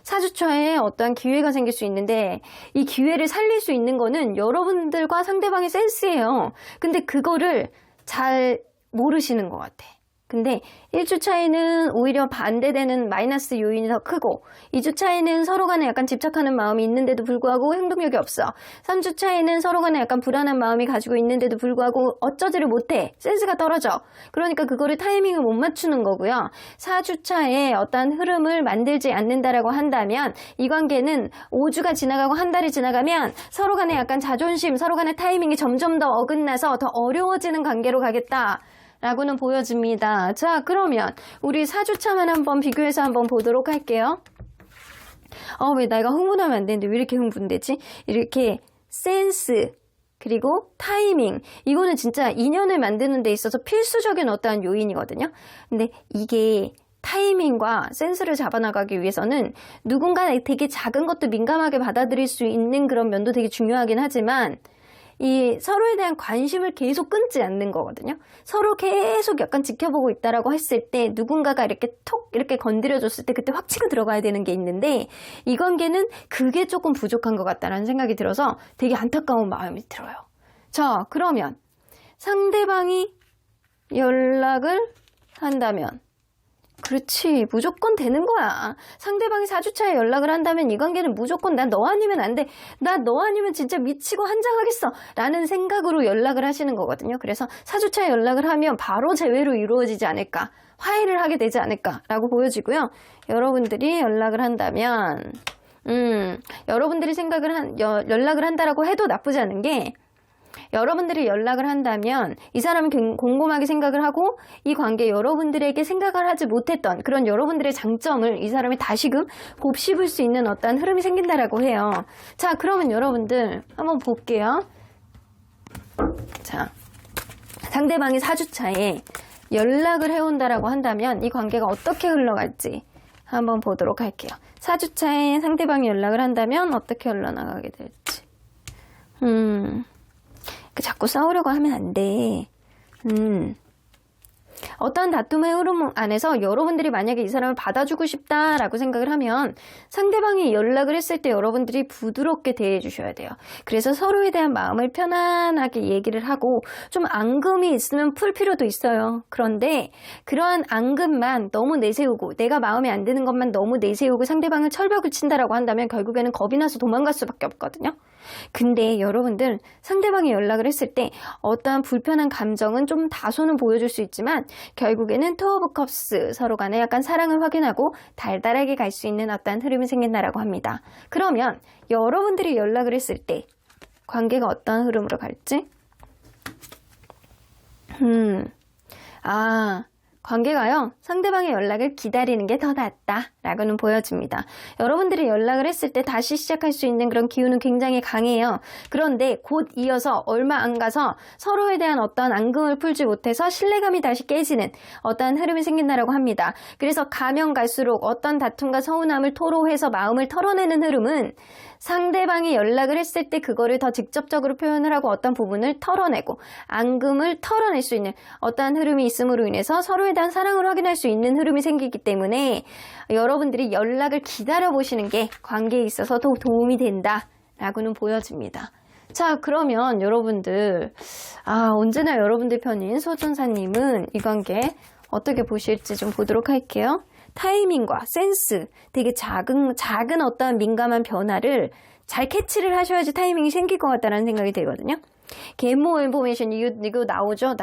4주차에 어떠한 기회가 생길 수 있는데 이 기회를 살릴 수 있는 거는 여러분들과 상대방의 센스예요. 근데 그거를 잘 모르시는 것 같아. 근데 1주 차에는 오히려 반대되는 마이너스 요인이 더 크고 2주 차에는 서로 간에 약간 집착하는 마음이 있는데도 불구하고 행동력이 없어. 3주 차에는 서로 간에 약간 불안한 마음이 가지고 있는데도 불구하고 어쩌지를 못해. 센스가 떨어져. 그러니까 그거를 타이밍을 못 맞추는 거고요. 4주 차에 어떤 흐름을 만들지 않는다라고 한다면 이 관계는 5주가 지나가고 한 달이 지나가면 서로 간에 약간 자존심, 서로 간의 타이밍이 점점 더 어긋나서 더 어려워지는 관계로 가겠다. 라고는 보여집니다. 자, 그러면 우리 4주차만 한번 비교해서 한번 보도록 할게요. 왜 내가 흥분하면 안 되는데 왜 이렇게 흥분되지? 이렇게 센스 그리고 타이밍, 이거는 진짜 인연을 만드는 데 있어서 필수적인 어떠한 요인이거든요. 근데 이게 타이밍과 센스를 잡아나가기 위해서는 누군가 되게 작은 것도 민감하게 받아들일 수 있는 그런 면도 되게 중요하긴 하지만 이 서로에 대한 관심을 계속 끊지 않는 거거든요. 서로 계속 약간 지켜보고 있다라고 했을 때 누군가가 이렇게 톡 이렇게 건드려줬을 때 그때 확 치고 들어가야 되는 게 있는데 이 관계는 그게 조금 부족한 것 같다라는 생각이 들어서 되게 안타까운 마음이 들어요. 자, 그러면 상대방이 연락을 한다면 그렇지, 무조건 되는 거야. 상대방이 4주차에 연락을 한다면 이 관계는 무조건 난 너 아니면 안 돼. 나 너 아니면 진짜 미치고 한장하겠어. 라는 생각으로 연락을 하시는 거거든요. 그래서 4주차에 연락을 하면 바로 재회로 이루어지지 않을까. 화해를 하게 되지 않을까. 라고 보여지고요. 여러분들이 연락을 한다면 여러분들이 연락을 한다라고 해도 나쁘지 않은 게 여러분들이 연락을 한다면 이 사람은 곰곰하게 생각을 하고 이 관계 여러분들에게 생각을 하지 못했던 그런 여러분들의 장점을 이 사람이 다시금 곱씹을 수 있는 어떤 흐름이 생긴다라고 해요. 자, 그러면 여러분들 한번 볼게요. 자, 상대방이 4주차에 연락을 해온다라고 한다면 이 관계가 어떻게 흘러갈지 한번 보도록 할게요. 4주차에 상대방이 연락을 한다면 어떻게 흘러나가게 될지. 자꾸 싸우려고 하면 안 돼. 어떤 다툼의 흐름 안에서 여러분들이 만약에 이 사람을 받아주고 싶다라고 생각을 하면 상대방이 연락을 했을 때 여러분들이 부드럽게 대해 주셔야 돼요. 그래서 서로에 대한 마음을 편안하게 얘기를 하고 좀 앙금이 있으면 풀 필요도 있어요. 그런데 그러한 앙금만 너무 내세우고 내가 마음에 안 드는 것만 너무 내세우고 상대방을 철벽을 친다라고 한다면 결국에는 겁이 나서 도망갈 수밖에 없거든요. 근데 여러분들 상대방이 연락을 했을 때 어떠한 불편한 감정은 좀 다소는 보여줄 수 있지만 결국에는 투 오브 컵스, 서로 간에 약간 사랑을 확인하고 달달하게 갈 수 있는 어떠한 흐름이 생긴다라고 합니다. 그러면 여러분들이 연락을 했을 때 관계가 어떤 흐름으로 갈지? 관계가요, 상대방의 연락을 기다리는 게 더 낫다 라고는 보여집니다. 여러분들이 연락을 했을 때 다시 시작할 수 있는 그런 기운은 굉장히 강해요. 그런데 곧 이어서 얼마 안 가서 서로에 대한 어떤 앙금을 풀지 못해서 신뢰감이 다시 깨지는 어떠한 흐름이 생긴다라고 합니다. 그래서 가면 갈수록 어떤 다툼과 서운함을 토로해서 마음을 털어내는 흐름은 상대방이 연락을 했을 때 그거를 더 직접적으로 표현을 하고 어떤 부분을 털어내고 앙금을 털어낼 수 있는 어떠한 흐름이 있음으로 인해서 서로에 대한 사랑을 확인할 수 있는 흐름이 생기기 때문에 여러분들이 연락을 기다려보시는 게 관계에 있어서 더 도움이 된다라고는 보여집니다. 자, 그러면 여러분들, 언제나 여러분들 편인 소천사님은 이 관계 어떻게 보실지 좀 보도록 할게요. 타이밍과 센스, 되게 작은 어떠한 민감한 변화를 잘 캐치를 하셔야지 타이밍이 생길 것 같다는 생각이 들거든요. Get more information, 이거 나오죠?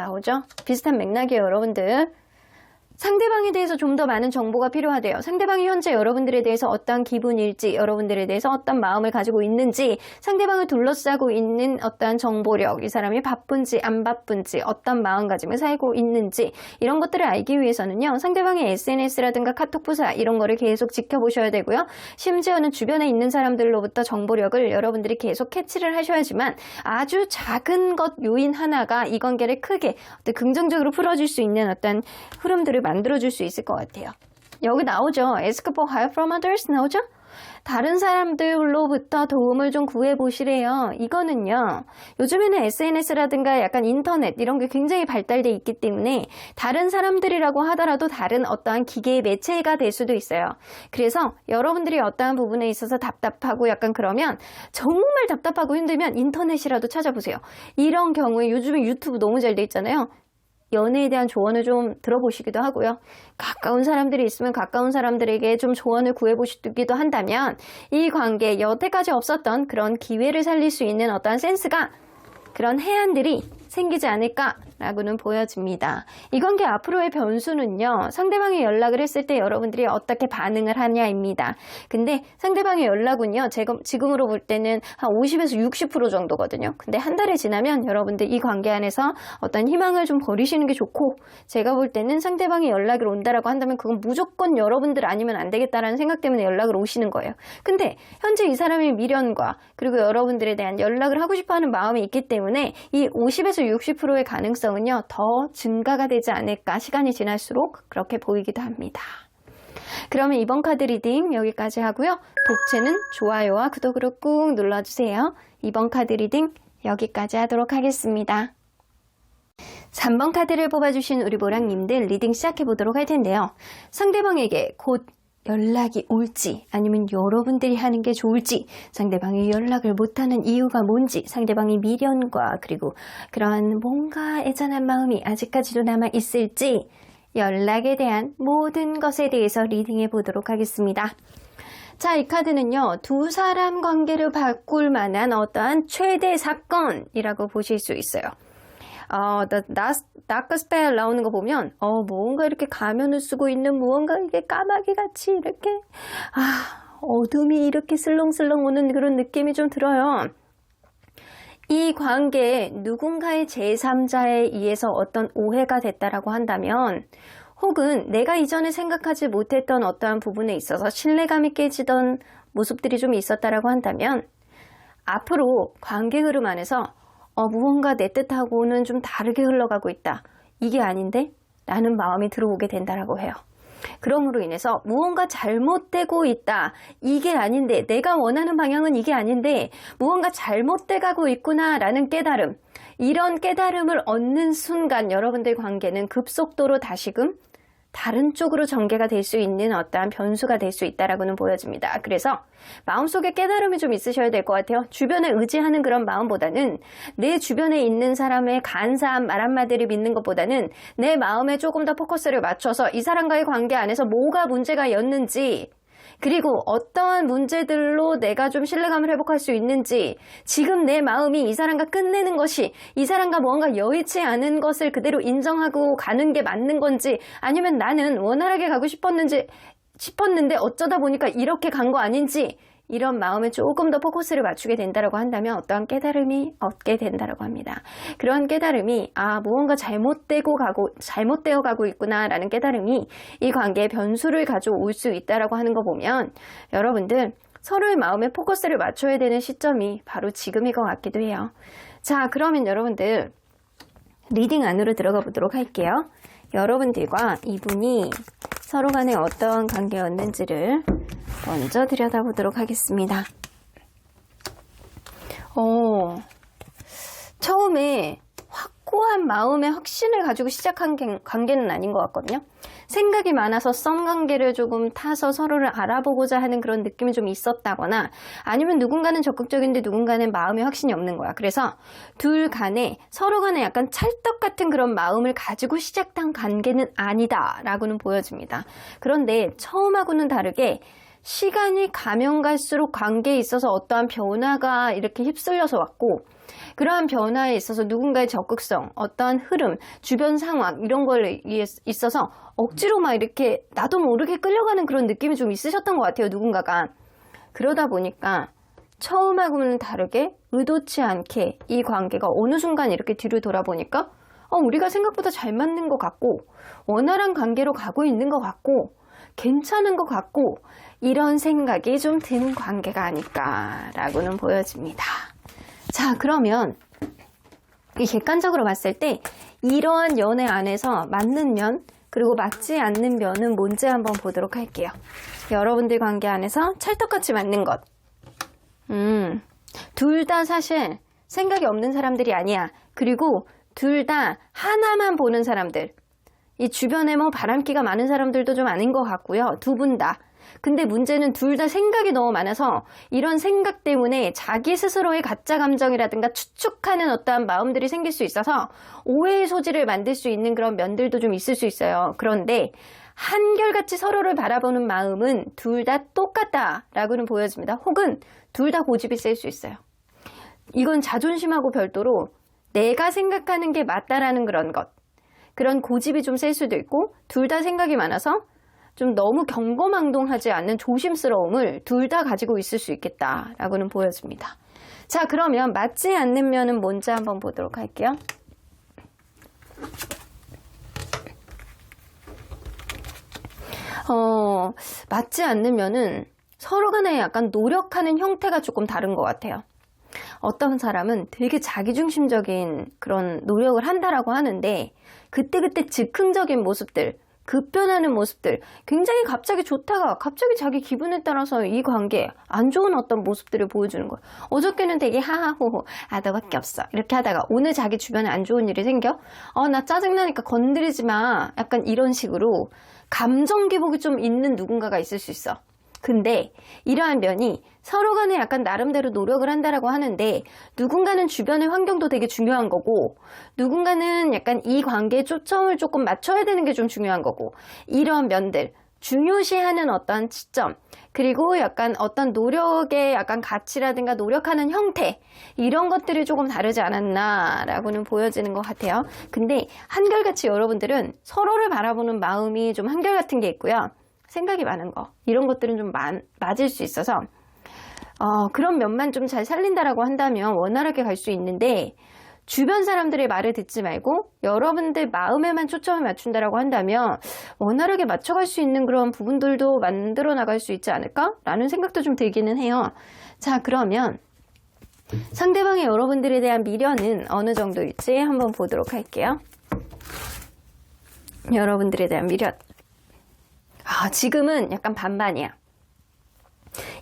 비슷한 맥락이에요, 여러분들. 상대방에 대해서 좀 더 많은 정보가 필요하대요. 상대방이 현재 여러분들에 대해서 어떤 기분일지, 여러분들에 대해서 어떤 마음을 가지고 있는지, 상대방을 둘러싸고 있는 어떠한 정보력, 이 사람이 바쁜지 안 바쁜지, 어떤 마음가짐을 살고 있는지, 이런 것들을 알기 위해서는요, 상대방의 SNS라든가 카톡 부사 이런 거를 계속 지켜보셔야 되고요. 심지어는 주변에 있는 사람들로부터 정보력을 여러분들이 계속 캐치를 하셔야지만 아주 작은 것 요인 하나가 이 관계를 크게 어떤 긍정적으로 풀어줄 수 있는 어떤 흐름들을 만들어줄 수 있을 것 같아요. 여기 나오죠. Ask for help from others 나오죠? 다른 사람들로부터 도움을 좀 구해보시래요. 이거는요. 요즘에는 SNS라든가 약간 인터넷 이런 게 굉장히 발달돼 있기 때문에 다른 사람들이라고 하더라도 다른 어떠한 기계의 매체가 될 수도 있어요. 그래서 여러분들이 어떠한 부분에 있어서 답답하고 약간 그러면 정말 답답하고 힘들면 인터넷이라도 찾아보세요. 이런 경우에 요즘에 유튜브 너무 잘 돼 있잖아요. 연애에 대한 조언을 좀 들어보시기도 하고요. 가까운 사람들이 있으면 가까운 사람들에게 좀 조언을 구해보시기도 한다면 이 관계에 여태까지 없었던 그런 기회를 살릴 수 있는 어떠한 센스가 그런 해안들이 생기지 않을까라고는 보여집니다. 이 관계 앞으로의 변수는요. 상대방이 연락을 했을 때 여러분들이 어떻게 반응을 하냐입니다. 근데 상대방의 연락은요. 지금으로 볼 때는 한 50에서 60% 정도거든요. 근데 한 달이 지나면 여러분들 이 관계 안에서 어떤 희망을 좀 버리시는 게 좋고 제가 볼 때는 상대방이 연락을 온다라고 한다면 그건 무조건 여러분들 아니면 안 되겠다라는 생각 때문에 연락을 오시는 거예요. 근데 현재 이 사람의 미련과 그리고 여러분들에 대한 연락을 하고 싶어하는 마음이 있기 때문에 이 50에서 60%의 가능성은요, 더 증가가 되지 않을까, 시간이 지날수록 그렇게 보이기도 합니다. 그러면 이번 카드 리딩 여기까지 하고요. 독채는 좋아요와 구독으로 꾹 눌러주세요. 이번 카드 리딩 여기까지 하도록 하겠습니다. 3번 카드를 뽑아주신 우리 보랑님들 리딩 시작해보도록 할 텐데요. 상대방에게 곧 연락이 올지 아니면 여러분들이 하는 게 좋을지 상대방이 연락을 못하는 이유가 뭔지 상대방의 미련과 그리고 그런 뭔가 애잔한 마음이 아직까지도 남아있을지 연락에 대한 모든 것에 대해서 리딩해 보도록 하겠습니다. 자, 이 카드는요. 두 사람 관계를 바꿀 만한 어떠한 최대 사건이라고 보실 수 있어요. 다크 스펠 나오는 거 보면 뭔가 이렇게 가면을 쓰고 있는 무언가 이게 까마귀 같이 이렇게 어둠이 이렇게 슬렁슬렁 오는 그런 느낌이 좀 들어요. 이 관계에 누군가의 제3자에 의해서 어떤 오해가 됐다라고 한다면 혹은 내가 이전에 생각하지 못했던 어떠한 부분에 있어서 신뢰감이 깨지던 모습들이 좀 있었다라고 한다면 앞으로 관계 흐름 안에서 무언가 내 뜻하고는 좀 다르게 흘러가고 있다. 이게 아닌데? 라는 마음이 들어오게 된다라고 해요. 그럼으로 인해서 무언가 잘못되고 있다. 이게 아닌데, 내가 원하는 방향은 이게 아닌데 무언가 잘못돼 가고 있구나 라는 깨달음. 이런 깨달음을 얻는 순간 여러분들 관계는 급속도로 다시금 다른 쪽으로 전개가 될 수 있는 어떠한 변수가 될 수 있다라고는 보여집니다. 그래서 마음속에 깨달음이 좀 있으셔야 될 것 같아요. 주변에 의지하는 그런 마음보다는 내 주변에 있는 사람의 간사한 말 한마디를 믿는 것보다는 내 마음에 조금 더 포커스를 맞춰서 이 사람과의 관계 안에서 뭐가 문제가였는지 그리고 어떠한 문제들로 내가 좀 신뢰감을 회복할 수 있는지 지금 내 마음이 이 사람과 끝내는 것이 이 사람과 뭔가 여의치 않은 것을 그대로 인정하고 가는 게 맞는 건지 아니면 나는 원활하게 가고 싶었는데 어쩌다 보니까 이렇게 간 거 아닌지 이런 마음에 조금 더 포커스를 맞추게 된다고 한다면 어떠한 깨달음이 얻게 된다고 합니다. 그런 깨달음이 무언가 잘못되어 가고 있구나라는 깨달음이 이 관계에 변수를 가져올 수 있다고 하는 거 보면 여러분들 서로의 마음에 포커스를 맞춰야 되는 시점이 바로 지금일 것 같기도 해요. 자, 그러면 여러분들 리딩 안으로 들어가 보도록 할게요. 여러분들과 이분이 서로 간에 어떤 관계였는지를 먼저 들여다보도록 하겠습니다. 처음에 확고한 마음의 확신을 가지고 시작한 관계는 아닌 것 같거든요. 생각이 많아서 썸 관계를 조금 타서 서로를 알아보고자 하는 그런 느낌이 좀 있었다거나 아니면 누군가는 적극적인데 누군가는 마음이 확신이 없는 거야. 그래서 둘 간에 서로 간에 약간 찰떡 같은 그런 마음을 가지고 시작한 관계는 아니다라고는 보여집니다. 그런데 처음하고는 다르게 시간이 가면 갈수록 관계에 있어서 어떠한 변화가 이렇게 휩쓸려서 왔고 그러한 변화에 있어서 누군가의 적극성, 어떠한 흐름, 주변 상황 이런 거에 있어서 억지로 막 이렇게 나도 모르게 끌려가는 그런 느낌이 좀 있으셨던 것 같아요. 누군가가. 그러다 보니까 처음하고는 다르게 의도치 않게 이 관계가 어느 순간 이렇게 뒤로 돌아보니까 우리가 생각보다 잘 맞는 것 같고 원활한 관계로 가고 있는 것 같고 괜찮은 것 같고 이런 생각이 좀 드는 관계가 아닐까라고는 보여집니다. 자, 그러면 이 객관적으로 봤을 때 이러한 연애 안에서 맞는 면 그리고 맞지 않는 면은 뭔지 한번 보도록 할게요. 여러분들 관계 안에서 찰떡같이 맞는 것. 둘 다 사실 생각이 없는 사람들이 아니야. 그리고 둘 다 하나만 보는 사람들. 이 주변에 뭐 바람기가 많은 사람들도 좀 아닌 것 같고요. 두 분 다. 근데 문제는 둘 다 생각이 너무 많아서 이런 생각 때문에 자기 스스로의 가짜 감정이라든가 추측하는 어떠한 마음들이 생길 수 있어서 오해의 소지를 만들 수 있는 그런 면들도 좀 있을 수 있어요. 그런데 한결같이 서로를 바라보는 마음은 둘 다 똑같다라고는 보여집니다. 혹은 둘 다 고집이 셀 수 있어요. 이건 자존심하고 별도로 내가 생각하는 게 맞다라는 그런 고집이 좀 셀 수도 있고 둘 다 생각이 많아서 좀 너무 경거망동하지 않는 조심스러움을 둘 다 가지고 있을 수 있겠다라고는 보여집니다. 자, 그러면 맞지 않는 면은 뭔지 한번 보도록 할게요. 맞지 않는 면은 서로 간에 약간 노력하는 형태가 조금 다른 것 같아요. 어떤 사람은 되게 자기중심적인 그런 노력을 한다라고 하는데 그때그때 즉흥적인 모습들, 급변하는 모습들, 굉장히 갑자기 좋다가 갑자기 자기 기분에 따라서 이 관계에 안 좋은 어떤 모습들을 보여주는 거예요. 어저께는 되게 하하호호, 너밖에 없어 이렇게 하다가 오늘 자기 주변에 안 좋은 일이 생겨? 나 짜증나니까 건드리지 마. 약간 이런 식으로 감정 기복이 좀 있는 누군가가 있을 수 있어. 근데 이러한 면이 서로 간에 약간 나름대로 노력을 한다라고 하는데 누군가는 주변의 환경도 되게 중요한 거고 누군가는 약간 이 관계에 초점을 조금 맞춰야 되는 게 좀 중요한 거고 이러한 면들 중요시하는 어떤 지점 그리고 약간 어떤 노력의 약간 가치라든가 노력하는 형태 이런 것들이 조금 다르지 않았나라고는 보여지는 것 같아요. 근데 한결같이 여러분들은 서로를 바라보는 마음이 좀 한결같은 게 있고요. 생각이 많은 거 이런 것들은 좀 맞을 수 있어서 그런 면만 좀 잘 살린다라고 한다면 원활하게 갈 수 있는데 주변 사람들의 말을 듣지 말고 여러분들 마음에만 초점을 맞춘다라고 한다면 원활하게 맞춰갈 수 있는 그런 부분들도 만들어 나갈 수 있지 않을까라는 생각도 좀 들기는 해요. 자, 그러면 상대방의 여러분들에 대한 미련은 어느 정도일지 한번 보도록 할게요. 여러분들에 대한 미련. 지금은 약간 반반이야.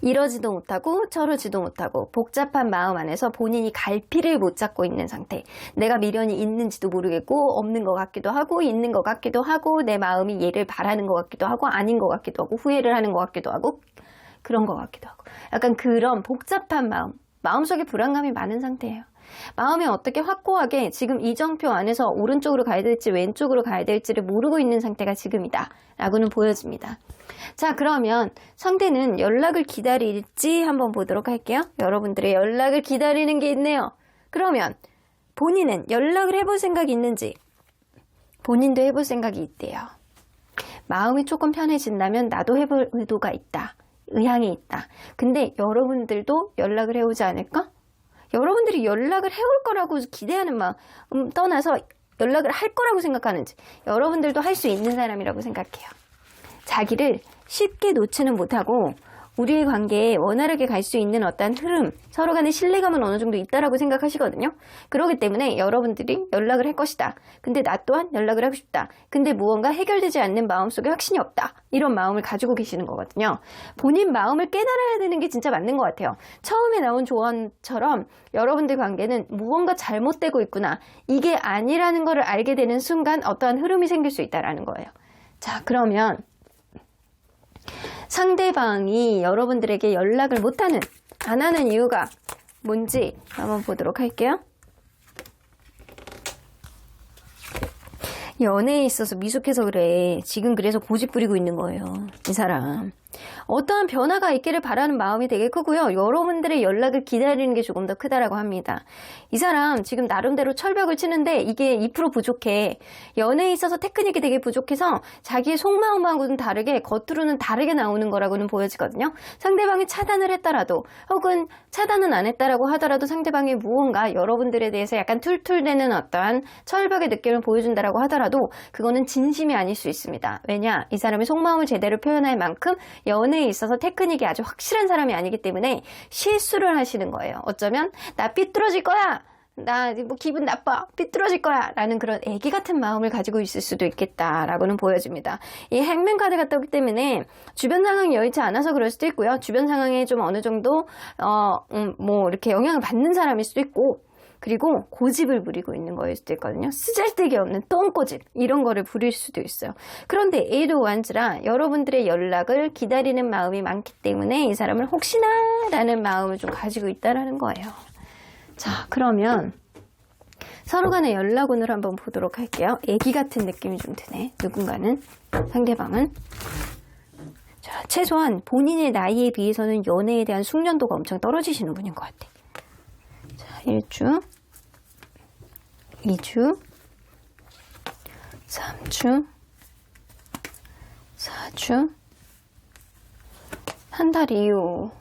이러지도 못하고 저러지도 못하고 복잡한 마음 안에서 본인이 갈피를 못 잡고 있는 상태. 내가 미련이 있는지도 모르겠고 없는 것 같기도 하고 있는 것 같기도 하고 내 마음이 얘를 바라는 것 같기도 하고 아닌 것 같기도 하고 후회를 하는 것 같기도 하고 그런 것 같기도 하고 약간 그런 복잡한 마음속에 불안감이 많은 상태예요. 마음이 어떻게 확고하게 지금 이정표 안에서 오른쪽으로 가야 될지 왼쪽으로 가야 될지를 모르고 있는 상태가 지금이다 라고는 보여집니다. 자, 그러면 상대는 연락을 기다릴지 한번 보도록 할게요. 여러분들의 연락을 기다리는 게 있네요. 그러면 본인은 연락을 해볼 생각이 있는지 본인도 해볼 생각이 있대요. 마음이 조금 편해진다면 나도 해볼 의도가 있다. 의향이 있다. 근데 여러분들도 연락을 해오지 않을까? 여러분들이 연락을 해올 거라고 기대하는 마음 떠나서 연락을 할 거라고 생각하는지 여러분들도 할 수 있는 사람이라고 생각해요. 자기를 쉽게 놓지는 못하고 우리의 관계에 원활하게 갈 수 있는 어떤 흐름, 서로 간의 신뢰감은 어느 정도 있다라고 생각하시거든요. 그렇기 때문에 여러분들이 연락을 할 것이다. 근데 나 또한 연락을 하고 싶다. 근데 무언가 해결되지 않는 마음속에 확신이 없다. 이런 마음을 가지고 계시는 거거든요. 본인 마음을 깨달아야 되는 게 진짜 맞는 것 같아요. 처음에 나온 조언처럼 여러분들 관계는 무언가 잘못되고 있구나. 이게 아니라는 거를 알게 되는 순간 어떠한 흐름이 생길 수 있다라는 거예요. 자, 그러면 상대방이 여러분들에게 연락을 못하는, 안 하는 이유가 뭔지 한번 보도록 할게요. 연애에 있어서 미숙해서 그래. 지금 그래서 고집 부리고 있는 거예요, 이 사람. 어떠한 변화가 있기를 바라는 마음이 되게 크고요. 여러분들의 연락을 기다리는 게 조금 더 크다라고 합니다. 이 사람 지금 나름대로 철벽을 치는데 이게 2% 부족해. 연애에 있어서 테크닉이 되게 부족해서 자기의 속마음하고는 다르게 겉으로는 다르게 나오는 거라고는 보여지거든요. 상대방이 차단을 했더라도 혹은 차단은 안 했다라고 하더라도 상대방이 무언가 여러분들에 대해서 약간 툴툴대는 어떠한 철벽의 느낌을 보여준다라고 하더라도 그거는 진심이 아닐 수 있습니다. 왜냐? 이 사람이 속마음을 제대로 표현할 만큼 연애에 있어서 테크닉이 아주 확실한 사람이 아니기 때문에 실수를 하시는 거예요. 어쩌면 나 삐뚤어질 거야, 나 뭐 기분 나빠, 삐뚤어질 거야 라는 그런 애기 같은 마음을 가지고 있을 수도 있겠다라고는 보여집니다. 이 행맨 카드가 떴기 때문에 주변 상황이 여의치 않아서 그럴 수도 있고요. 주변 상황에 좀 어느 정도 뭐 이렇게 영향을 받는 사람일 수도 있고, 그리고 고집을 부리고 있는 거일 수도 있거든요. 쓰잘데기 없는 똥고집, 이런 거를 부릴 수도 있어요. 그런데 에이도 완즈라 여러분들의 연락을 기다리는 마음이 많기 때문에 이 사람을 혹시나 라는 마음을 좀 가지고 있다라는 거예요. 자, 그러면 서로 간의 연락운을 한번 보도록 할게요. 애기 같은 느낌이 좀 드네. 누군가는, 상대방은. 자, 최소한 본인의 나이에 비해서는 연애에 대한 숙련도가 엄청 떨어지시는 분인 것 같아. 1주, 2주, 3주, 4주, 한 달 이후.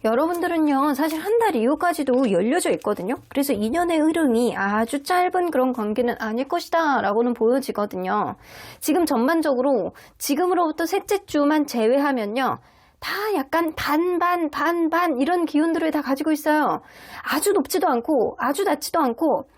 여러분들은요, 사실 한 달 이후까지도 열려져 있거든요. 그래서 인연의 흐름이 아주 짧은 그런 관계는 아닐 것이다 라고는 보여지거든요. 지금 전반적으로 지금으로부터 셋째 주만 제외하면요, 다 약간 반반 이런 기운들을 다 가지고 있어요. 아주 높지도 않고 아주 낮지도 않고,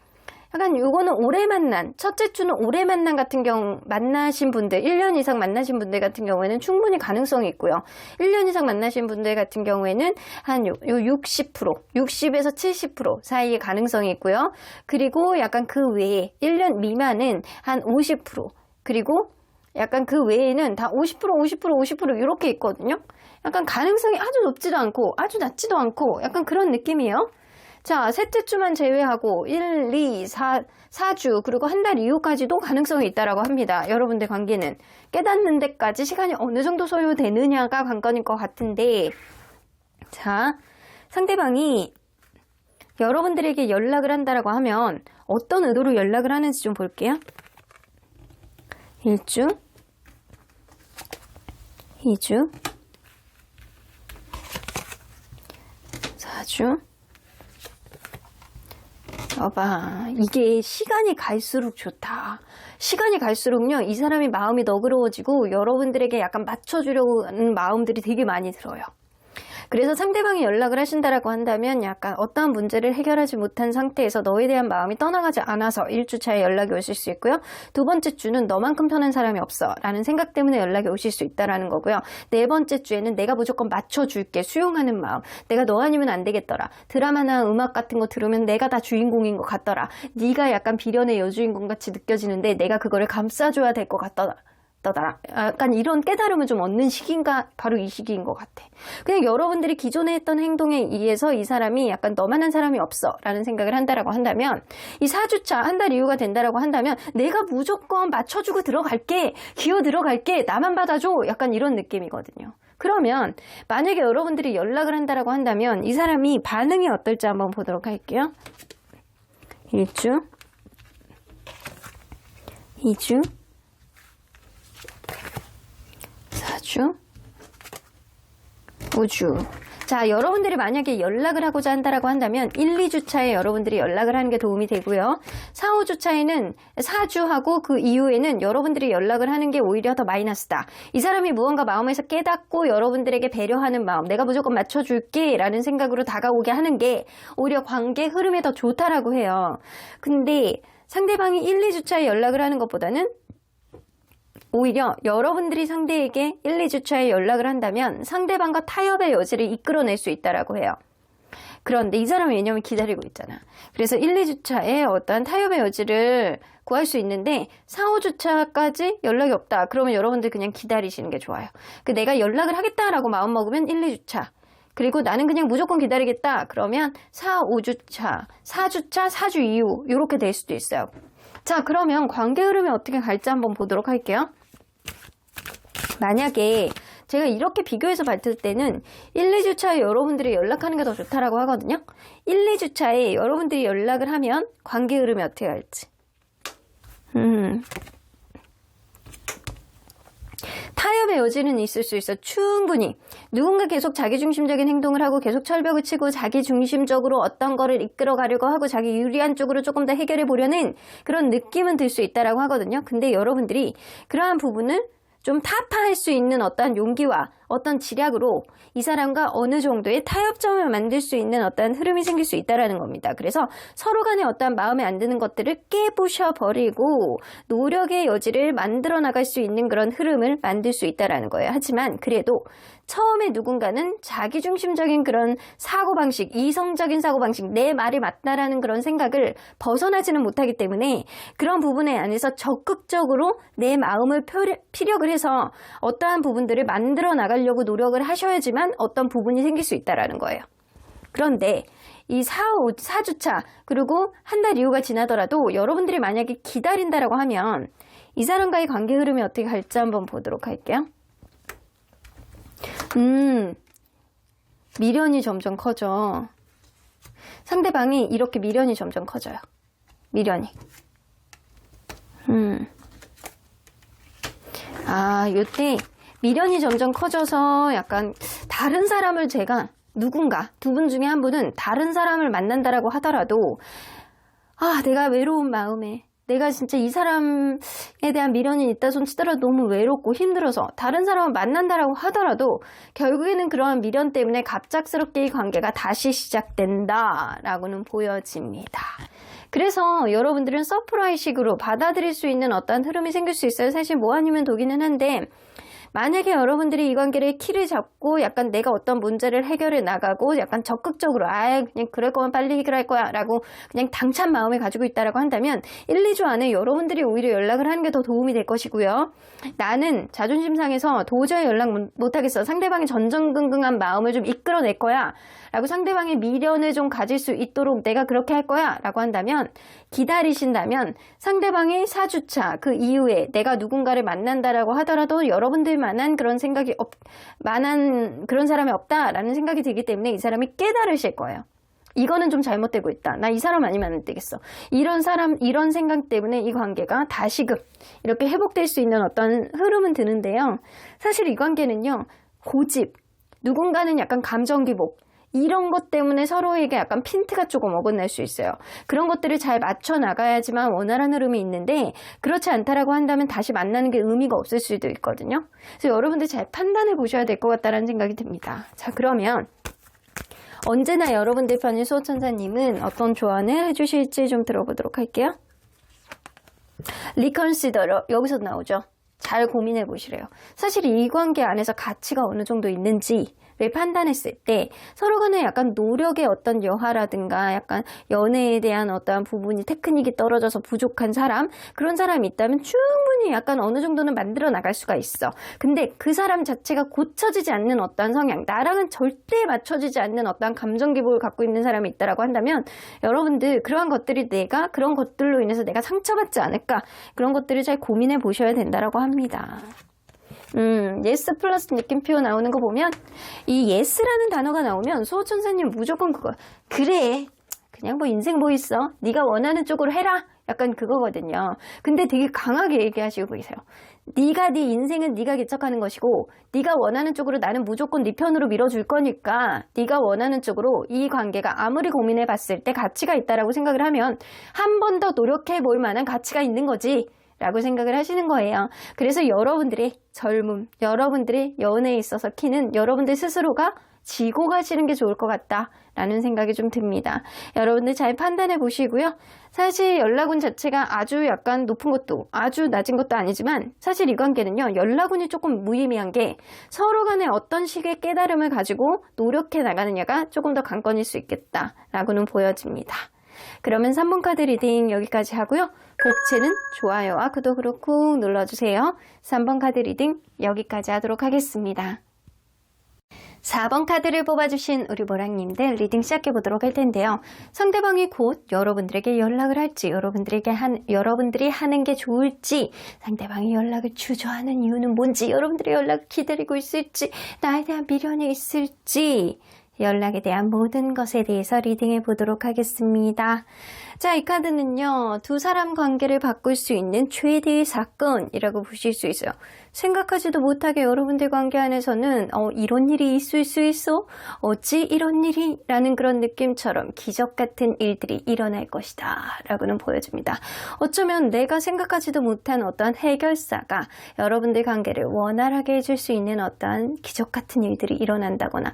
약간 요거는 오래 만난, 첫째 주는 오래 만난 같은 경우, 만나신 분들, 1년 이상 만나신 분들 같은 경우에는 충분히 가능성이 있고요. 1년 이상 만나신 분들 같은 경우에는 한 60%, 60에서 70% 사이의 가능성이 있고요. 그리고 약간 그 외에 1년 미만은 한 50%, 그리고 약간 그 외에는 다 50% 이렇게 있거든요. 약간 가능성이 아주 높지도 않고 아주 낮지도 않고 약간 그런 느낌이에요. 자, 셋째 주만 제외하고 1, 2, 4주 그리고 한 달 이후까지도 가능성이 있다라고 합니다. 여러분들 관계는 깨닫는 데까지 시간이 어느 정도 소요되느냐가 관건일 것 같은데, 자, 상대방이 여러분들에게 연락을 한다라고 하면 어떤 의도로 연락을 하는지 좀 볼게요. 1주, 2주, 4주. 봐봐, 이게 시간이 갈수록 좋다. 시간이 갈수록요, 이 사람의 마음이 너그러워지고 여러분들에게 약간 맞춰주려고 하는 마음들이 되게 많이 들어요. 그래서 상대방이 연락을 하신다라고 한다면 약간 어떠한 문제를 해결하지 못한 상태에서 너에 대한 마음이 떠나가지 않아서 1주차에 연락이 오실 수 있고요. 두 번째 주는 너만큼 편한 사람이 없어 라는 생각 때문에 연락이 오실 수 있다라는 거고요. 네 번째 주에는 내가 무조건 맞춰줄게, 수용하는 마음. 내가 너 아니면 안 되겠더라. 드라마나 음악 같은 거 들으면 내가 다 주인공인 것 같더라. 네가 약간 비련의 여주인공 같이 느껴지는데 내가 그거를 감싸줘야 될 것 같더라. 약간 이런 깨달음을 좀 얻는 시기인가, 바로 이 시기인 것 같아. 그냥 여러분들이 기존에 했던 행동에 의해서 이 사람이 약간 너만한 사람이 없어 라는 생각을 한다라고 한다면, 이 4주차 한 달 이후가 된다라고 한다면 내가 무조건 맞춰주고 들어갈게, 기어 들어갈게, 나만 받아줘, 약간 이런 느낌이거든요. 그러면 만약에 여러분들이 연락을 한다라고 한다면 이 사람이 반응이 어떨지 한번 보도록 할게요. 1주, 2주, 4주, 5주. 자, 여러분들이 만약에 연락을 하고자 한다라고 한다면 1, 2주차에 여러분들이 연락을 하는 게 도움이 되고요. 4, 5주차에는 4주하고 그 이후에는 여러분들이 연락을 하는 게 오히려 더 마이너스다. 이 사람이 무언가 마음에서 깨닫고 여러분들에게 배려하는 마음, 내가 무조건 맞춰줄게 라는 생각으로 다가오게 하는 게 오히려 관계 흐름에 더 좋다라고 해요. 근데 상대방이 1, 2주차에 연락을 하는 것보다는 오히려 여러분들이 상대에게 1, 2주차에 연락을 한다면 상대방과 타협의 여지를 이끌어낼 수 있다라고 해요. 그런데 이 사람은 왜냐면 기다리고 있잖아. 그래서 1, 2주차에 어떠한 타협의 여지를 구할 수 있는데 4, 5주차까지 연락이 없다. 그러면 여러분들 그냥 기다리시는 게 좋아요. 내가 연락을 하겠다라고 마음먹으면 1, 2주차. 그리고 나는 그냥 무조건 기다리겠다. 그러면 4, 5주차, 4주차, 4주 이후 이렇게 될 수도 있어요. 자, 그러면 관계 흐름이 어떻게 갈지 한번 보도록 할게요. 만약에 제가 이렇게 비교해서 봤을 때는 1, 2주차에 여러분들이 연락하는 게 더 좋다라고 하거든요. 1, 2주차에 여러분들이 연락을 하면 관계 흐름이 어떻게 갈지. 타협의 여지는 있을 수 있어. 충분히. 누군가 계속 자기중심적인 행동을 하고 계속 철벽을 치고 자기중심적으로 어떤 거를 이끌어 가려고 하고 자기 유리한 쪽으로 조금 더 해결해 보려는 그런 느낌은 들 수 있다라고 하거든요. 근데 여러분들이 그러한 부분을 좀 타파할 수 있는 어떠한 용기와 어떤 지략으로 이 사람과 어느 정도의 타협점을 만들 수 있는 어떠한 흐름이 생길 수 있다는 겁니다. 그래서 서로 간에 어떠한 마음에 안 드는 것들을 깨부셔버리고 노력의 여지를 만들어 나갈 수 있는 그런 흐름을 만들 수 있다는 거예요. 하지만 그래도 처음에 누군가는 자기중심적인 그런 사고방식, 이성적인 사고방식, 내 말이 맞다라는 그런 생각을 벗어나지는 못하기 때문에 그런 부분에 안에서 적극적으로 내 마음을 피력을 해서 어떠한 부분들을 만들어 나가려고 노력을 하셔야지만 어떤 부분이 생길 수 있다는 거예요. 그런데 이 4주차 그리고 한 달 이후가 지나더라도 여러분들이 만약에 기다린다라고 하면 이 사람과의 관계 흐름이 어떻게 갈지 한번 보도록 할게요. 미련이 점점 커져. 상대방이 이렇게 미련이 점점 커져요. 미련이. 요때 미련이 점점 커져서 약간 다른 사람을 제가 누군가 두 분 중에 한 분은 다른 사람을 만난다라고 하더라도 내가 외로운 마음에 내가 진짜 이 사람에 대한 미련이 있다 손 치더라도 너무 외롭고 힘들어서 다른 사람을 만난다라고 하더라도 결국에는 그러한 미련 때문에 갑작스럽게 이 관계가 다시 시작된다라고는 보여집니다. 그래서 여러분들은 서프라이즈식으로 받아들일 수 있는 어떤 흐름이 생길 수 있어요. 사실 뭐 아니면 독이는 한데 만약에 여러분들이 이 관계를 키를 잡고 약간 내가 어떤 문제를 해결해 나가고 약간 적극적으로 그냥 그럴 거면 빨리 해결할 거야 라고 그냥 당찬 마음을 가지고 있다라고 한다면 1, 2주 안에 여러분들이 오히려 연락을 하는 게 더 도움이 될 것이고요. 나는 자존심 상해서 도저히 연락 못하겠어. 상대방의 전전긍긍한 마음을 좀 이끌어낼 거야 라고 상대방의 미련을 좀 가질 수 있도록 내가 그렇게 할 거야 라고 한다면 기다리신다면 상대방의 4주차 그 이후에 내가 누군가를 만난다라고 하더라도 여러분들만한 그런 생각이 만한 그런 사람이 없다라는 생각이 들기 때문에 이 사람이 깨달으실 거예요. 이거는 좀 잘못되고 있다. 나 이 사람 아니면 안 되겠어. 이런 생각 때문에 이 관계가 다시금 이렇게 회복될 수 있는 어떤 흐름은 드는데요. 사실 이 관계는요. 고집, 누군가는 약간 감정 기복, 이런 것 때문에 서로에게 약간 핀트가 조금 어긋날 수 있어요. 그런 것들을 잘 맞춰 나가야지만 원활한 흐름이 있는데 그렇지 않다라고 한다면 다시 만나는 게 의미가 없을 수도 있거든요. 그래서 여러분들 잘 판단해 보셔야 될 것 같다는 생각이 듭니다. 자, 그러면 언제나 여러분들 편인 수호천사님은 어떤 조언을 해주실지 좀 들어보도록 할게요. 리컨시더러 여기서 나오죠. 잘 고민해 보시래요. 사실 이 관계 안에서 가치가 어느 정도 있는지를 판단했을 때 서로 간에 약간 노력의 어떤 여하라든가 약간 연애에 대한 어떠한 부분이 테크닉이 떨어져서 부족한 사람, 그런 사람이 있다면 충분히 약간 어느 정도는 만들어 나갈 수가 있어. 근데 그 사람 자체가 고쳐지지 않는 어떠한 성향, 나랑은 절대 맞춰지지 않는 어떠한 감정 기복을 갖고 있는 사람이 있다라고 한다면 여러분들 그러한 것들이 내가 그런 것들로 인해서 내가 상처받지 않을까, 그런 것들을 잘 고민해 보셔야 된다라고 합니다. 예스 플러스 느낌표 나오는 거 보면 이 예스라는 단어가 나오면 수호천사님 무조건 그거 그래 그냥 뭐 인생 뭐 있어 네가 원하는 쪽으로 해라 약간 그거거든요. 근데 되게 강하게 얘기하시고 계세요. 네가 네 인생은 네가 개척하는 것이고 네가 원하는 쪽으로 나는 무조건 네 편으로 밀어줄 거니까 네가 원하는 쪽으로 이 관계가 아무리 고민해 봤을 때 가치가 있다라고 생각을 하면 한 번 더 노력해 볼 만한 가치가 있는 거지 라고 생각을 하시는 거예요. 그래서 여러분들의 젊음, 여러분들의 연애에 있어서 키는 여러분들 스스로가 지고 가시는 게 좋을 것 같다라는 생각이 좀 듭니다. 여러분들 잘 판단해 보시고요. 사실 연락운 자체가 아주 약간 높은 것도 아주 낮은 것도 아니지만 사실 이 관계는요. 연락운이 조금 무의미한 게 서로 간에 어떤 식의 깨달음을 가지고 노력해 나가느냐가 조금 더 관건일 수 있겠다라고는 보여집니다. 그러면 3번 카드 리딩 여기까지 하고요. 복채는 좋아요와 구독으로 꾹 눌러주세요. 3번 카드 리딩 여기까지 하도록 하겠습니다. 4번 카드를 뽑아주신 우리 모랑님들 리딩 시작해보도록 할 텐데요. 상대방이 곧 여러분들에게 연락을 할지, 여러분들이 하는 게 좋을지, 상대방이 연락을 주저하는 이유는 뭔지, 여러분들의 연락을 기다리고 있을지, 나에 대한 미련이 있을지, 연락에 대한 모든 것에 대해서 리딩해 보도록 하겠습니다. 자, 이 카드는요. 두 사람 관계를 바꿀 수 있는 최대의 사건이라고 보실 수 있어요. 생각하지도 못하게 여러분들 관계 안에서는 이런 일이 있을 수 있어? 어찌 이런 일이? 라는 그런 느낌처럼 기적 같은 일들이 일어날 것이다 라고는 보여집니다. 어쩌면 내가 생각하지도 못한 어떤 해결사가 여러분들 관계를 원활하게 해줄 수 있는 어떤 기적 같은 일들이 일어난다거나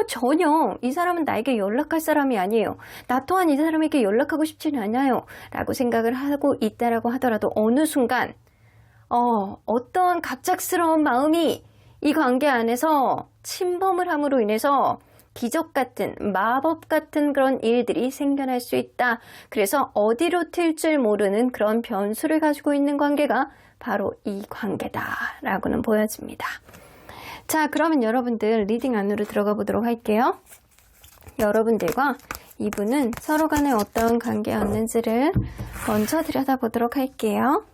전혀 이 사람은 나에게 연락할 사람이 아니에요. 나 또한 이 사람에게 연락하고 싶지는 않아요 라고 생각을 하고 있다라고 하더라도 어느 순간 어떤 갑작스러운 마음이 이 관계 안에서 침범을 함으로 인해서 기적 같은 마법 같은 그런 일들이 생겨날 수 있다. 그래서 어디로 튈 줄 모르는 그런 변수를 가지고 있는 관계가 바로 이 관계다라고는 보여집니다. 자, 그러면 여러분들 리딩 안으로 들어가 보도록 할게요. 여러분들과 이분은 서로 간에 어떤 관계였는지를 먼저 들여다보도록 할게요.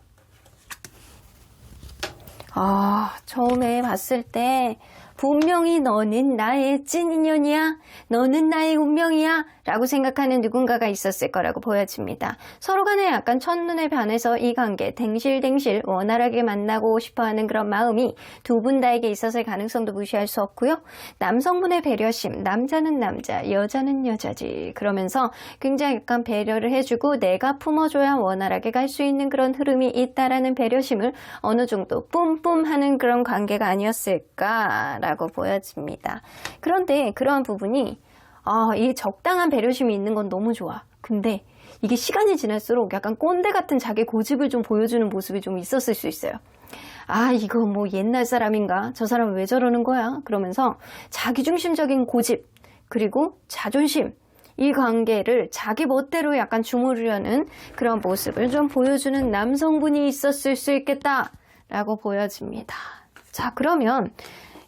처음에 봤을 때 분명히 너는 나의 찐 인연이야, 너는 나의 운명이야 라고 생각하는 누군가가 있었을 거라고 보여집니다. 서로 간에 약간 첫눈에 반해서 이 관계 댕실댕실 원활하게 만나고 싶어하는 그런 마음이 두 분 다에게 있었을 가능성도 무시할 수 없고요. 남성분의 배려심, 남자는 남자, 여자는 여자지 그러면서 굉장히 약간 배려를 해주고 내가 품어줘야 원활하게 갈 수 있는 그런 흐름이 있다라는 배려심을 어느 정도 뿜뿜하는 그런 관계가 아니었을까 라고 보여집니다. 그런데 그러한 부분이 이 적당한 배려심이 있는 건 너무 좋아. 근데 이게 시간이 지날수록 약간 꼰대 같은 자기 고집을 좀 보여주는 모습이 좀 있었을 수 있어요. 이거 뭐 옛날 사람인가? 저 사람 왜 저러는 거야? 그러면서 자기중심적인 고집 그리고 자존심 이 관계를 자기 멋대로 약간 주무르려는 그런 모습을 좀 보여주는 남성분이 있었을 수 있겠다라고 보여집니다. 자, 그러면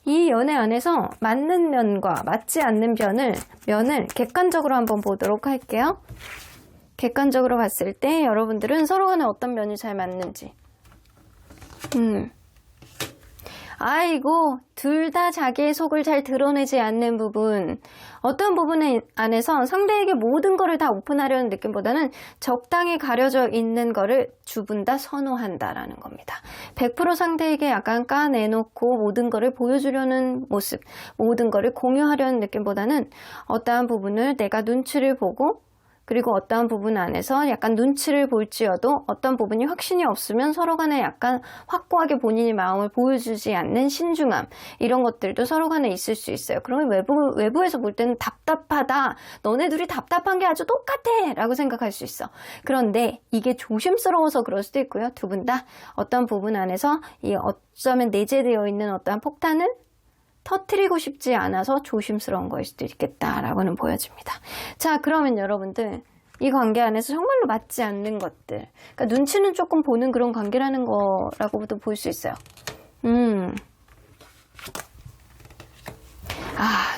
이 연애 안에서 맞는 면과 맞지 않는 면을 객관적으로 한번 보도록 할게요. 객관적으로 봤을 때 여러분들은 서로 간에 어떤 면이 잘 맞는지. 아이고, 둘 다 자기의 속을 잘 드러내지 않는 부분. 어떤 부분 안에서 상대에게 모든 거를 다 오픈하려는 느낌보다는 적당히 가려져 있는 거를 두 분 다 선호한다라는 겁니다. 100% 상대에게 약간 까내놓고 모든 거를 보여주려는 모습, 모든 거를 공유하려는 느낌보다는 어떠한 부분을 내가 눈치를 보고 그리고 어떠한 부분 안에서 약간 눈치를 볼지어도 어떤 부분이 확신이 없으면 서로 간에 약간 확고하게 본인의 마음을 보여주지 않는 신중함 이런 것들도 서로 간에 있을 수 있어요. 그러면 외부에서 볼 때는 답답하다. 너네 둘이 답답한 게 아주 똑같아 라고 생각할 수 있어. 그런데 이게 조심스러워서 그럴 수도 있고요. 두 분 다 어떤 부분 안에서 이 어쩌면 내재되어 있는 어떠한 폭탄을 터뜨리고 싶지 않아서 조심스러운 거일 수도 있겠다라고는 보여집니다. 자, 그러면 여러분들 이 관계 안에서 정말로 맞지 않는 것들 그러니까 눈치는 조금 보는 그런 관계라는 거라고도 볼 수 있어요.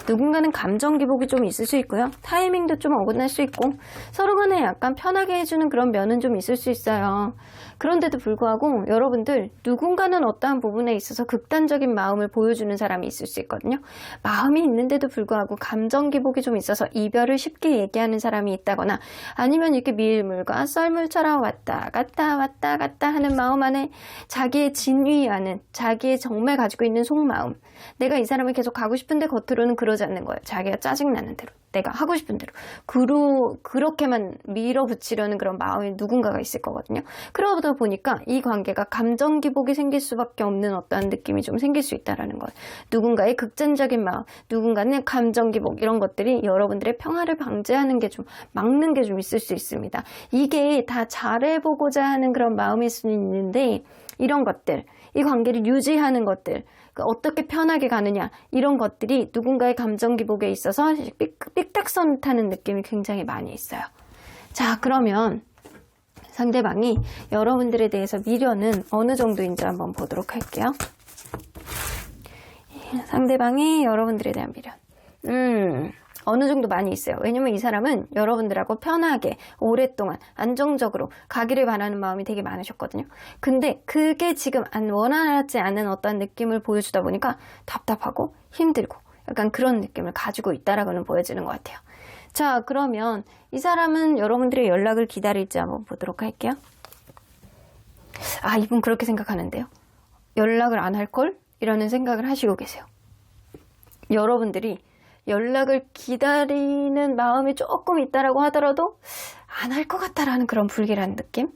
누군가는 감정 기복이 좀 있을 수 있고요. 타이밍도 좀 어긋날 수 있고 서로 간에 약간 편하게 해주는 그런 면은 좀 있을 수 있어요. 그런데도 불구하고 여러분들 누군가는 어떠한 부분에 있어서 극단적인 마음을 보여주는 사람이 있을 수 있거든요. 마음이 있는데도 불구하고 감정 기복이 좀 있어서 이별을 쉽게 얘기하는 사람이 있다거나 아니면 이렇게 밀물과 썰물처럼 왔다 갔다 하는 마음 안에 자기의 진위하는 자기의 정말 가지고 있는 속마음 내가 이 사람을 계속 가고 싶은데 겉으로는 그러지 그러지 않는 거예요. 자기가 짜증나는 대로, 내가 하고 싶은 대로 그렇게만 밀어붙이려는 그런 마음이 누군가가 있을 거거든요. 그러다 보니까 이 관계가 감정 기복이 생길 수밖에 없는 어떠한 느낌이 좀 생길 수 있다라는 거예요. 누군가의 극단적인 마음, 누군가는 감정 기복, 이런 것들이 여러분들의 평화를 방지하는 게 좀 막는 게 좀 있을 수 있습니다. 이게 다 잘해보고자 하는 그런 마음일 수는 있는데, 이런 것들, 이 관계를 유지하는 것들, 어떻게 편하게 가느냐, 이런 것들이 누군가의 감정 기복에 있어서 삑딱선 타는 느낌이 굉장히 많이 있어요. 자, 그러면 상대방이 여러분들에 대해서 미련은 어느 정도인지 한번 보도록 할게요. 상대방이 여러분들에 대한 미련, 어느 정도 많이 있어요. 왜냐면 이 사람은 여러분들하고 편하게 오랫동안 안정적으로 가기를 바라는 마음이 되게 많으셨거든요. 근데 그게 지금 원활하지 않은 어떤 느낌을 보여주다 보니까 답답하고 힘들고 약간 그런 느낌을 가지고 있다라고는 보여지는 것 같아요. 자, 그러면 이 사람은 여러분들의 연락을 기다릴지 한번 보도록 할게요. 아, 이분 그렇게 생각하는데요. 연락을 안 할 걸? 이라는 생각을 하시고 계세요. 여러분들이 연락을 기다리는 마음이 조금 있다라고 하더라도 안 할 것 같다라는 그런 불길한 느낌?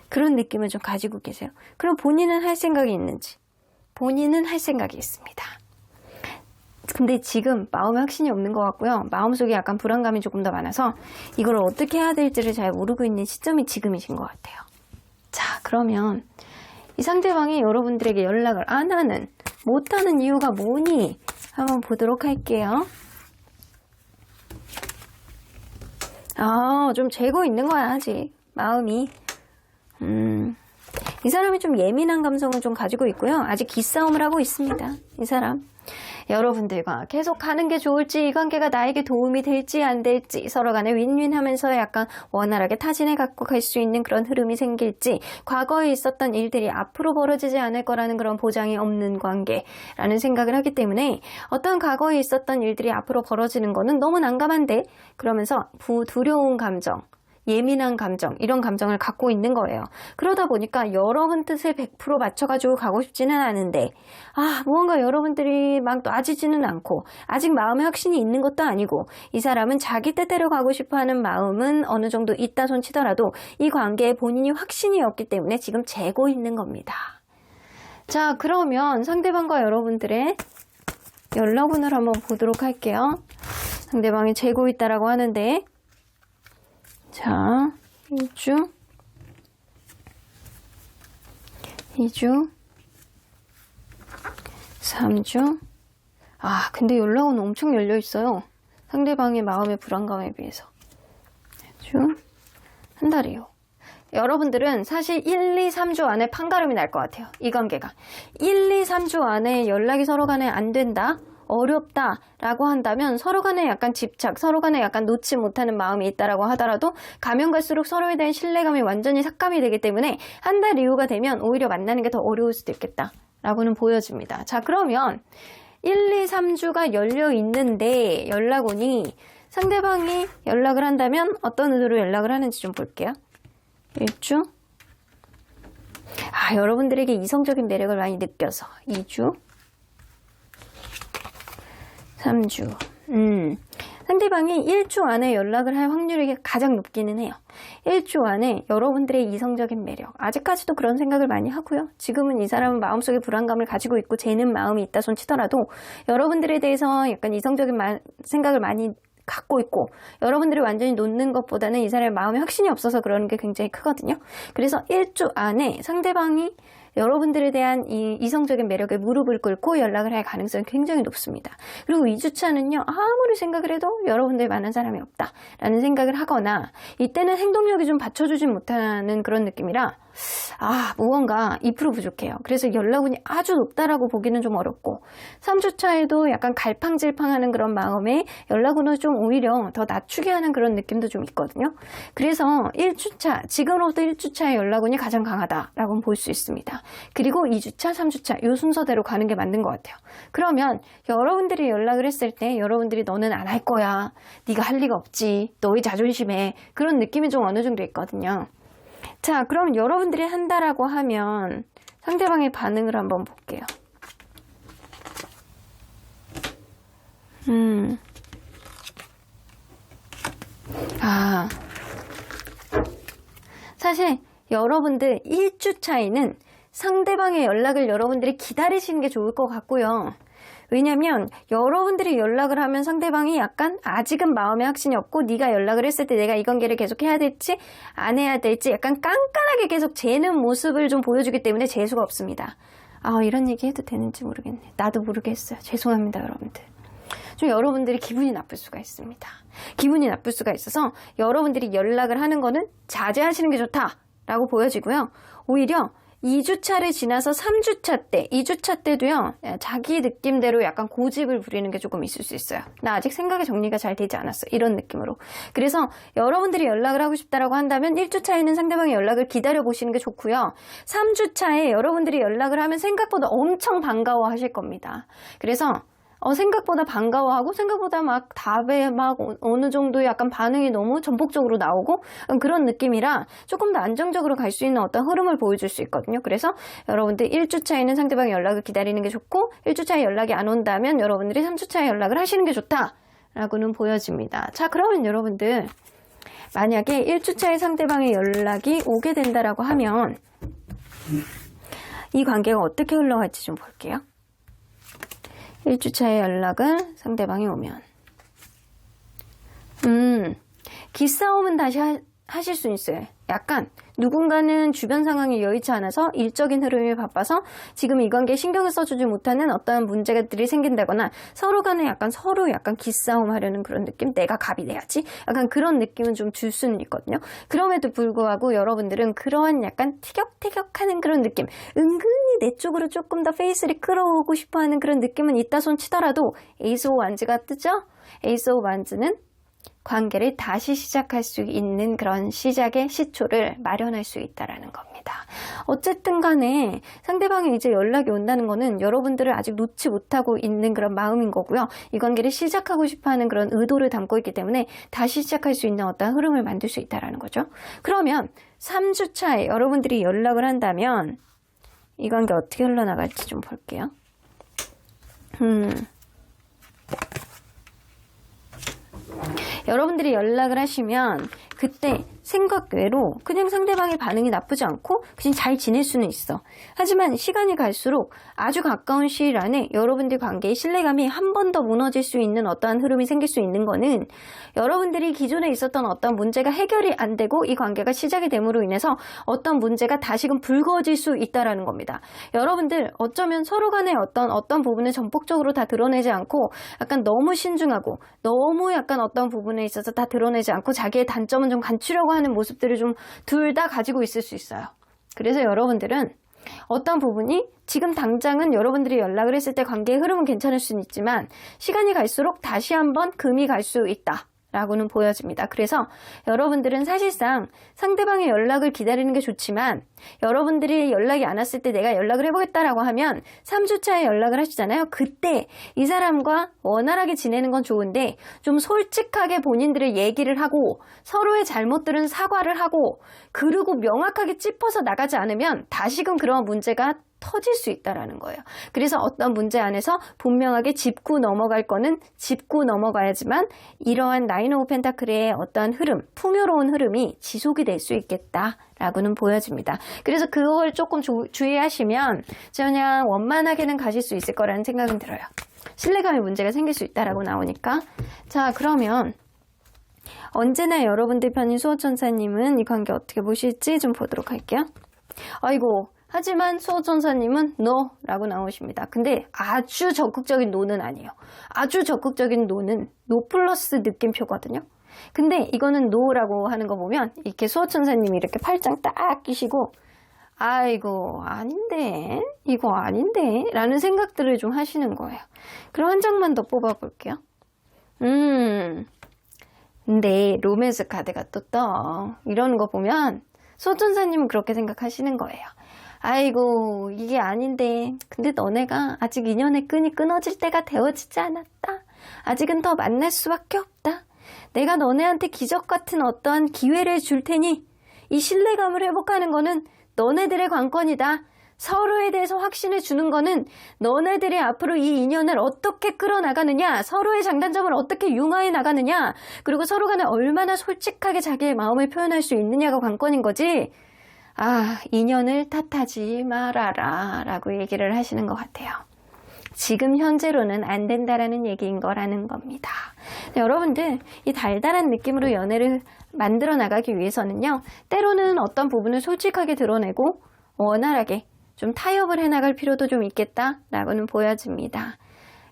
그런 느낌을 좀 가지고 계세요. 그럼 본인은 할 생각이 있는지? 본인은 할 생각이 있습니다. 근데 지금 마음에 확신이 없는 것 같고요. 마음속에 약간 불안감이 조금 더 많아서 이걸 어떻게 해야 될지를 잘 모르고 있는 시점이 지금이신 것 같아요. 자, 그러면 이 상대방이 여러분들에게 연락을 안 하는, 못하는 이유가 뭐니? 한번 보도록 할게요. 좀 재고 있는 거야, 아직. 마음이. 이 사람이 좀 예민한 감성을 좀 가지고 있고요. 아직 기싸움을 하고 있습니다. 이 사람. 여러분들과 계속 가는 게 좋을지, 이 관계가 나에게 도움이 될지 안 될지, 서로 간에 윈윈하면서 약간 원활하게 타진해 갖고 갈 수 있는 그런 흐름이 생길지, 과거에 있었던 일들이 앞으로 벌어지지 않을 거라는 그런 보장이 없는 관계라는 생각을 하기 때문에 어떤 과거에 있었던 일들이 앞으로 벌어지는 거는 너무 난감한데, 그러면서 두려운 감정, 예민한 감정, 이런 감정을 갖고 있는 거예요. 그러다 보니까 여러분 뜻에 100% 맞춰가지고 가고 싶지는 않은데, 무언가 여러분들이 막 놔지지는 않고 아직 마음에 확신이 있는 것도 아니고, 이 사람은 자기 뜻대로 가고 싶어하는 마음은 어느 정도 있다 손 치더라도 이 관계에 본인이 확신이 없기 때문에 지금 재고 있는 겁니다. 자, 그러면 상대방과 여러분들의 연락운을 한번 보도록 할게요. 상대방이 재고 있다라고 하는데, 자, 1주, 2주, 3주. 근데 연락은 엄청 열려있어요. 상대방의 마음의 불안감에 비해서. 1주, 한 달이요. 여러분들은 사실 1, 2, 3주 안에 판가름이 날 것 같아요. 이 관계가. 1, 2, 3주 안에 연락이 서로 간에 안 된다? 어렵다라고 한다면 서로 간에 약간 집착, 서로 간에 약간 놓지 못하는 마음이 있다라고 하더라도 가면 갈수록 서로에 대한 신뢰감이 완전히 삭감이 되기 때문에 한 달 이후가 되면 오히려 만나는 게 더 어려울 수도 있겠다라고는 보여집니다. 자, 그러면 1, 2, 3주가 열려 있는데 연락운이, 상대방이 연락을 한다면 어떤 의도로 연락을 하는지 좀 볼게요. 1주. 여러분들에게 이성적인 매력을 많이 느껴서 2주. 3주. 상대방이 1주 안에 연락을 할 확률이 가장 높기는 해요. 1주 안에 여러분들의 이성적인 매력, 아직까지도 그런 생각을 많이 하고요. 지금은 이 사람은 마음속에 불안감을 가지고 있고 재는 마음이 있다 손 치더라도 여러분들에 대해서 약간 이성적인 생각을 많이 갖고 있고, 여러분들이 완전히 놓는 것보다는 이 사람의 마음에 확신이 없어서 그러는 게 굉장히 크거든요. 그래서 1주 안에 상대방이 여러분들에 대한 이 이성적인 매력에 무릎을 꿇고 연락을 할 가능성이 굉장히 높습니다. 그리고 2주차는요, 아무리 생각을 해도 여러분들 만난 사람이 없다라는 생각을 하거나, 이때는 행동력이 좀 받쳐주지 못하는 그런 느낌이라 무언가 2% 부족해요. 그래서 연락운이 아주 높다라고 보기는 좀 어렵고, 3주차에도 약간 갈팡질팡하는 그런 마음에 연락운을 좀 오히려 더 낮추게 하는 그런 느낌도 좀 있거든요. 그래서 1주차, 지금으로부터 1주차의 연락운이 가장 강하다라고 볼 수 있습니다. 그리고 2주차, 3주차 이 순서대로 가는 게 맞는 것 같아요. 그러면 여러분들이 연락을 했을 때 여러분들이 너는 안 할 거야, 네가 할 리가 없지, 너의 자존심에, 그런 느낌이 좀 어느 정도 있거든요. 자, 그럼 여러분들이 한다라고 하면 상대방의 반응을 한번 볼게요. 사실 여러분들 1주 차이는 상대방의 연락을 여러분들이 기다리시는 게 좋을 것 같고요. 왜냐면 여러분들이 연락을 하면 상대방이 약간 아직은 마음에 확신이 없고 네가 연락을 했을 때 내가 이 관계를 계속 해야 될지 안 해야 될지 약간 깐깐하게 계속 재는 모습을 좀 보여주기 때문에 재수가 없습니다. 이런 얘기 해도 되는지 모르겠네. 나도 모르겠어요. 죄송합니다, 여러분들. 좀 여러분들이 기분이 나쁠 수가 있습니다. 기분이 나쁠 수가 있어서 여러분들이 연락을 하는 거는 자제하시는 게 좋다라고 보여지고요. 오히려 2주차를 지나서 3주차 때, 2주차 때도요, 자기 느낌대로 약간 고집을 부리는 게 조금 있을 수 있어요. 나 아직 생각의 정리가 잘 되지 않았어. 이런 느낌으로. 그래서 여러분들이 연락을 하고 싶다라고 한다면 1주차에는 상대방의 연락을 기다려보시는 게 좋고요. 3주차에 여러분들이 연락을 하면 생각보다 엄청 반가워 하실 겁니다. 그래서 생각보다 반가워하고 생각보다 막 답에 막 어느 정도 약간 반응이 너무 전폭적으로 나오고 그런 느낌이라 조금 더 안정적으로 갈 수 있는 어떤 흐름을 보여줄 수 있거든요. 그래서 여러분들 1주차에는 상대방의 연락을 기다리는 게 좋고 1주차에 연락이 안 온다면 여러분들이 3주차에 연락을 하시는 게 좋다라고는 보여집니다. 자, 그러면 여러분들 만약에 1주차에 상대방의 연락이 오게 된다라고 하면 이 관계가 어떻게 흘러갈지 좀 볼게요. 1주차에 연락을 상대방이 오면 기싸움은 다시 하실 수 있어요. 약간 누군가는 주변 상황이 여의치 않아서 일적인 흐름이 바빠서 지금 이 관계에 신경을 써주지 못하는 어떠한 문제들이 생긴다거나 서로 간에 서로 기싸움 하려는 그런 느낌? 내가 갑이 돼야지? 약간 그런 느낌은 좀 줄 수는 있거든요. 그럼에도 불구하고 여러분들은 그러한 약간 티격태격하는 그런 느낌, 은근히 내 쪽으로 조금 더 페이스를 끌어오고 싶어하는 그런 느낌은 있다 손 치더라도 에이스 오브 완즈가 뜨죠? 에이스 오브 완즈는 관계를 다시 시작할 수 있는 그런 시작의 시초를 마련할 수 있다라는 겁니다. 어쨌든 간에 상대방이 이제 연락이 온다는 거는 여러분들을 아직 놓지 못하고 있는 그런 마음인 거고요. 이 관계를 시작하고 싶어하는 그런 의도를 담고 있기 때문에 다시 시작할 수 있는 어떤 흐름을 만들 수 있다라는 거죠. 그러면 3주차에 여러분들이 연락을 한다면 이 관계 어떻게 흘러나갈지 좀 볼게요. 여러분들이 연락을 하시면 그때 생각 외로 그냥 상대방의 반응이 나쁘지 않고 그냥 잘 지낼 수는 있어. 하지만 시간이 갈수록 아주 가까운 시일 안에 여러분들 관계의 신뢰감이 한 번 더 무너질 수 있는 어떠한 흐름이 생길 수 있는 거는 여러분들이 기존에 있었던 어떤 문제가 해결이 안 되고 이 관계가 시작이 됨으로 인해서 어떤 문제가 다시금 불거질 수 있다라는 겁니다. 여러분들 어쩌면 서로 간의 어떤 부분을 전폭적으로 다 드러내지 않고 약간 너무 신중하고 너무 약간 어떤 부분에 있어서 다 드러내지 않고 자기의 단점은 좀 감추려고 하는 모습들을 좀 둘 다 가지고 있을 수 있어요. 그래서 여러분들은 어떤 부분이 지금 당장은 여러분들이 연락을 했을 때 관계의 흐름은 괜찮을 수는 있지만 시간이 갈수록 다시 한번 금이 갈 수 있다 라고는 보여집니다. 그래서 여러분들은 사실상 상대방의 연락을 기다리는 게 좋지만 여러분들이 연락이 안 왔을 때 내가 연락을 해보겠다라고 하면 3주차에 연락을 하시잖아요. 그때 이 사람과 원활하게 지내는 건 좋은데 좀 솔직하게 본인들의 얘기를 하고 서로의 잘못들은 사과를 하고 그리고 명확하게 짚어서 나가지 않으면 다시금 그런 문제가 터질 수 있다라는 거예요. 그래서 어떤 문제 안에서 분명하게 짚고 넘어갈 거는 짚고 넘어가야지만 이러한 나인 오브 펜타클의 어떤 흐름, 풍요로운 흐름이 지속이 될 수 있겠다라고는 보여집니다. 그래서 그걸 조금 주의하시면 그냥 원만하게는 가실 수 있을 거라는 생각은 들어요. 신뢰감에 문제가 생길 수 있다라고 나오니까. 자, 그러면 언제나 여러분들 편인 수호천사님은 이 관계 어떻게 보실지 좀 보도록 할게요. 아이고, 하지만 수호천사님은 NO라고 나오십니다. 근데 아주 적극적인 NO는 아니에요. 아주 적극적인 NO는 NO 플러스 느낌표거든요. 근데 이거는 NO라고 하는 거 보면 이렇게 수호천사님이 이렇게 팔짱 딱 끼시고 아이고 아닌데 이거 아닌데 라는 생각들을 좀 하시는 거예요. 그럼 한 장만 더 뽑아볼게요. 근데 로맨스 카드가 또 떠. 이러는 거 보면 수호천사님은 그렇게 생각하시는 거예요. 아이고 이게 아닌데 근데 너네가 아직 인연의 끈이 끊어질 때가 되어지지 않았다. 아직은 더 만날 수밖에 없다. 내가 너네한테 기적 같은 어떠한 기회를 줄 테니 이 신뢰감을 회복하는 거는 너네들의 관건이다. 서로에 대해서 확신을 주는 거는 너네들이 앞으로 이 인연을 어떻게 끌어나가느냐, 서로의 장단점을 어떻게 융화해 나가느냐, 그리고 서로 간에 얼마나 솔직하게 자기의 마음을 표현할 수 있느냐가 관건인 거지. 인연을 탓하지 말아라 라고 얘기를 하시는 것 같아요. 지금 현재로는 안 된다라는 얘기인 거라는 겁니다. 여러분들, 이 달달한 느낌으로 연애를 만들어 나가기 위해서는요, 때로는 어떤 부분을 솔직하게 드러내고 원활하게 좀 타협을 해나갈 필요도 좀 있겠다라고는 보여집니다.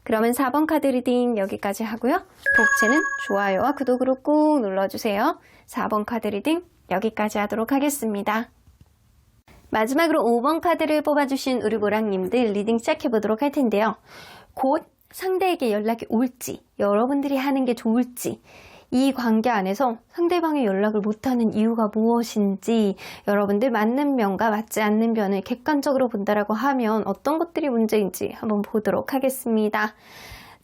그러면 4번 카드 리딩 여기까지 하고요. 복채는 좋아요와 구독으로 꾹 눌러주세요. 4번 카드 리딩 여기까지 하도록 하겠습니다. 마지막으로 5번 카드를 뽑아주신 우리 모랑님들 리딩 시작해보도록 할 텐데요. 곧 상대에게 연락이 올지, 여러분들이 하는 게 좋을지, 이 관계 안에서 상대방의 연락을 못하는 이유가 무엇인지, 여러분들 맞는 면과 맞지 않는 면을 객관적으로 본다라고 하면 어떤 것들이 문제인지 한번 보도록 하겠습니다.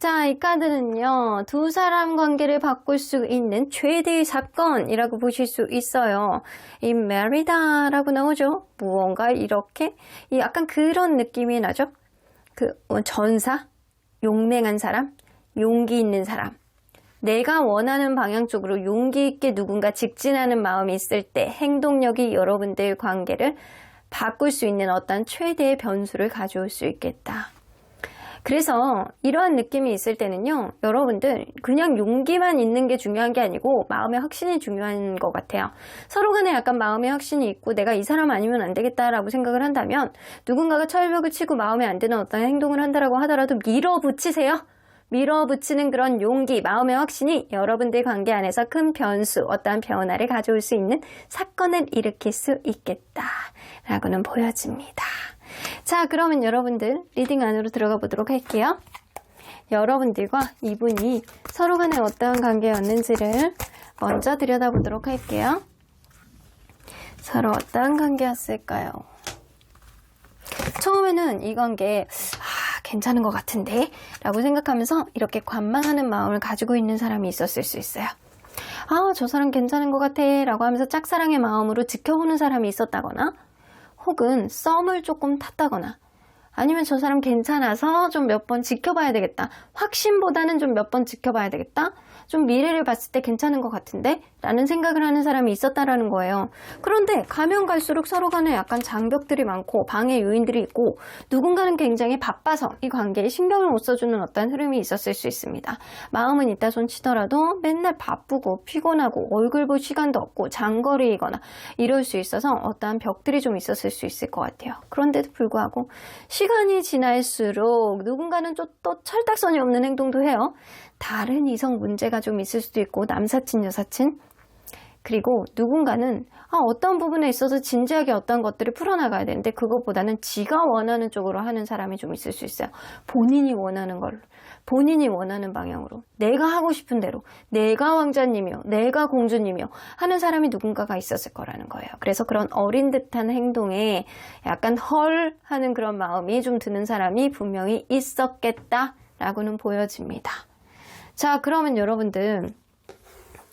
자, 이 카드는요, 두 사람 관계를 바꿀 수 있는 최대의 사건이라고 보실 수 있어요. 이 메리다라고 나오죠. 무언가 이렇게 약간 그런 느낌이 나죠. 전사, 용맹한 사람, 용기 있는 사람. 내가 원하는 방향 쪽으로 용기 있게 누군가 직진하는 마음이 있을 때 행동력이 여러분들 관계를 바꿀 수 있는 어떤 최대의 변수를 가져올 수 있겠다. 그래서 이러한 느낌이 있을 때는요, 여러분들 그냥 용기만 있는 게 중요한 게 아니고 마음의 확신이 중요한 것 같아요. 서로 간에 약간 마음의 확신이 있고 내가 이 사람 아니면 안 되겠다라고 생각을 한다면 누군가가 철벽을 치고 마음에 안 드는 어떤 행동을 한다라고 하더라도 밀어붙이세요. 밀어붙이는 그런 용기, 마음의 확신이 여러분들 관계 안에서 큰 변수, 어떠한 변화를 가져올 수 있는 사건을 일으킬 수 있겠다라고는 보여집니다. 자, 그러면 여러분들 리딩 안으로 들어가 보도록 할게요. 여러분들과 이분이 서로 간에 어떠한 관계였는지를 먼저 들여다보도록 할게요. 서로 어떠한 관계였을까요? 처음에는 이 관계 괜찮은 것 같은데 라고 생각하면서 이렇게 관망하는 마음을 가지고 있는 사람이 있었을 수 있어요. 저 사람 괜찮은 것 같아 라고 하면서 짝사랑의 마음으로 지켜보는 사람이 있었다거나, 혹은 썸을 조금 탔다거나, 아니면 저 사람 괜찮아서 좀 몇 번 지켜봐야 되겠다, 확신보다는 좀 몇 번 지켜봐야 되겠다, 좀 미래를 봤을 때 괜찮은 것 같은데 라는 생각을 하는 사람이 있었다라는 거예요. 그런데 가면 갈수록 서로 간에 약간 장벽들이 많고 방해 요인들이 있고, 누군가는 굉장히 바빠서 이 관계에 신경을 못 써주는 어떤 흐름이 있었을 수 있습니다. 마음은 있다 손 치더라도 맨날 바쁘고 피곤하고 얼굴 볼 시간도 없고 장거리이거나 이럴 수 있어서 어떠한 벽들이 좀 있었을 수 있을 것 같아요. 그런데도 불구하고 시간이 지날수록 누군가는 또 철딱선이 없는 행동도 해요. 다른 이성 문제가 좀 있을 수도 있고, 남사친, 여사친. 그리고 누군가는 어떤 부분에 있어서 진지하게 어떤 것들을 풀어나가야 되는데 그것보다는 지가 원하는 쪽으로 하는 사람이 좀 있을 수 있어요. 본인이 원하는 걸로, 본인이 원하는 방향으로, 내가 하고 싶은 대로, 내가 왕자님이요, 내가 공주님이요 하는 사람이 누군가가 있었을 거라는 거예요. 그래서 그런 어린 듯한 행동에 약간 헐 하는 그런 마음이 좀 드는 사람이 분명히 있었겠다라고는 보여집니다. 자, 그러면 여러분들